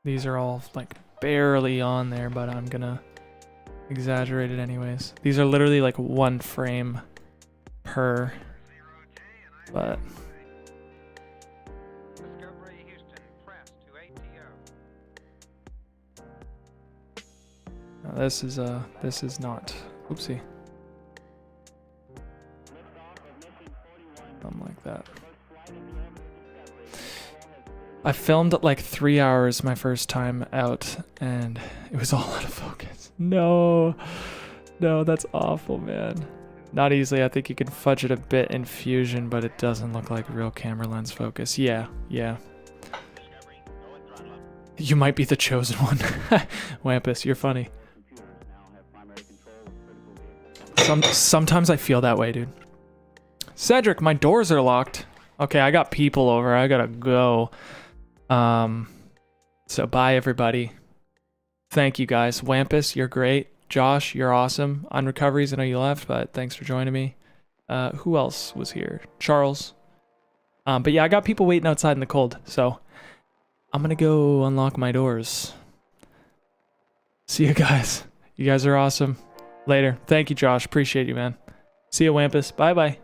These are all like barely on there, but I'm gonna exaggerate it anyways. These are literally like one frame per, but no, this is not. Oopsie. Something like that. I filmed like 3 hours my first time out and it was all out of focus. No, that's awful, man. Not easily. I think you can fudge it a bit in Fusion, but it doesn't look like real camera lens focus. Yeah. You might be the chosen one. Wampus, you're funny. Sometimes I feel that way, dude. Cedric, my doors are locked. Okay, I got people over. I gotta go. So bye everybody. Thank you guys. Wampus, you're great. Josh, you're awesome. On recoveries, I know you left, but thanks for joining me. Who else was here? Charles. But yeah, I got people waiting outside in the cold, so I'm gonna go unlock my doors. See you guys. You guys are awesome. Later. Thank you, Josh. Appreciate you, man. See you, Wampus. Bye-bye.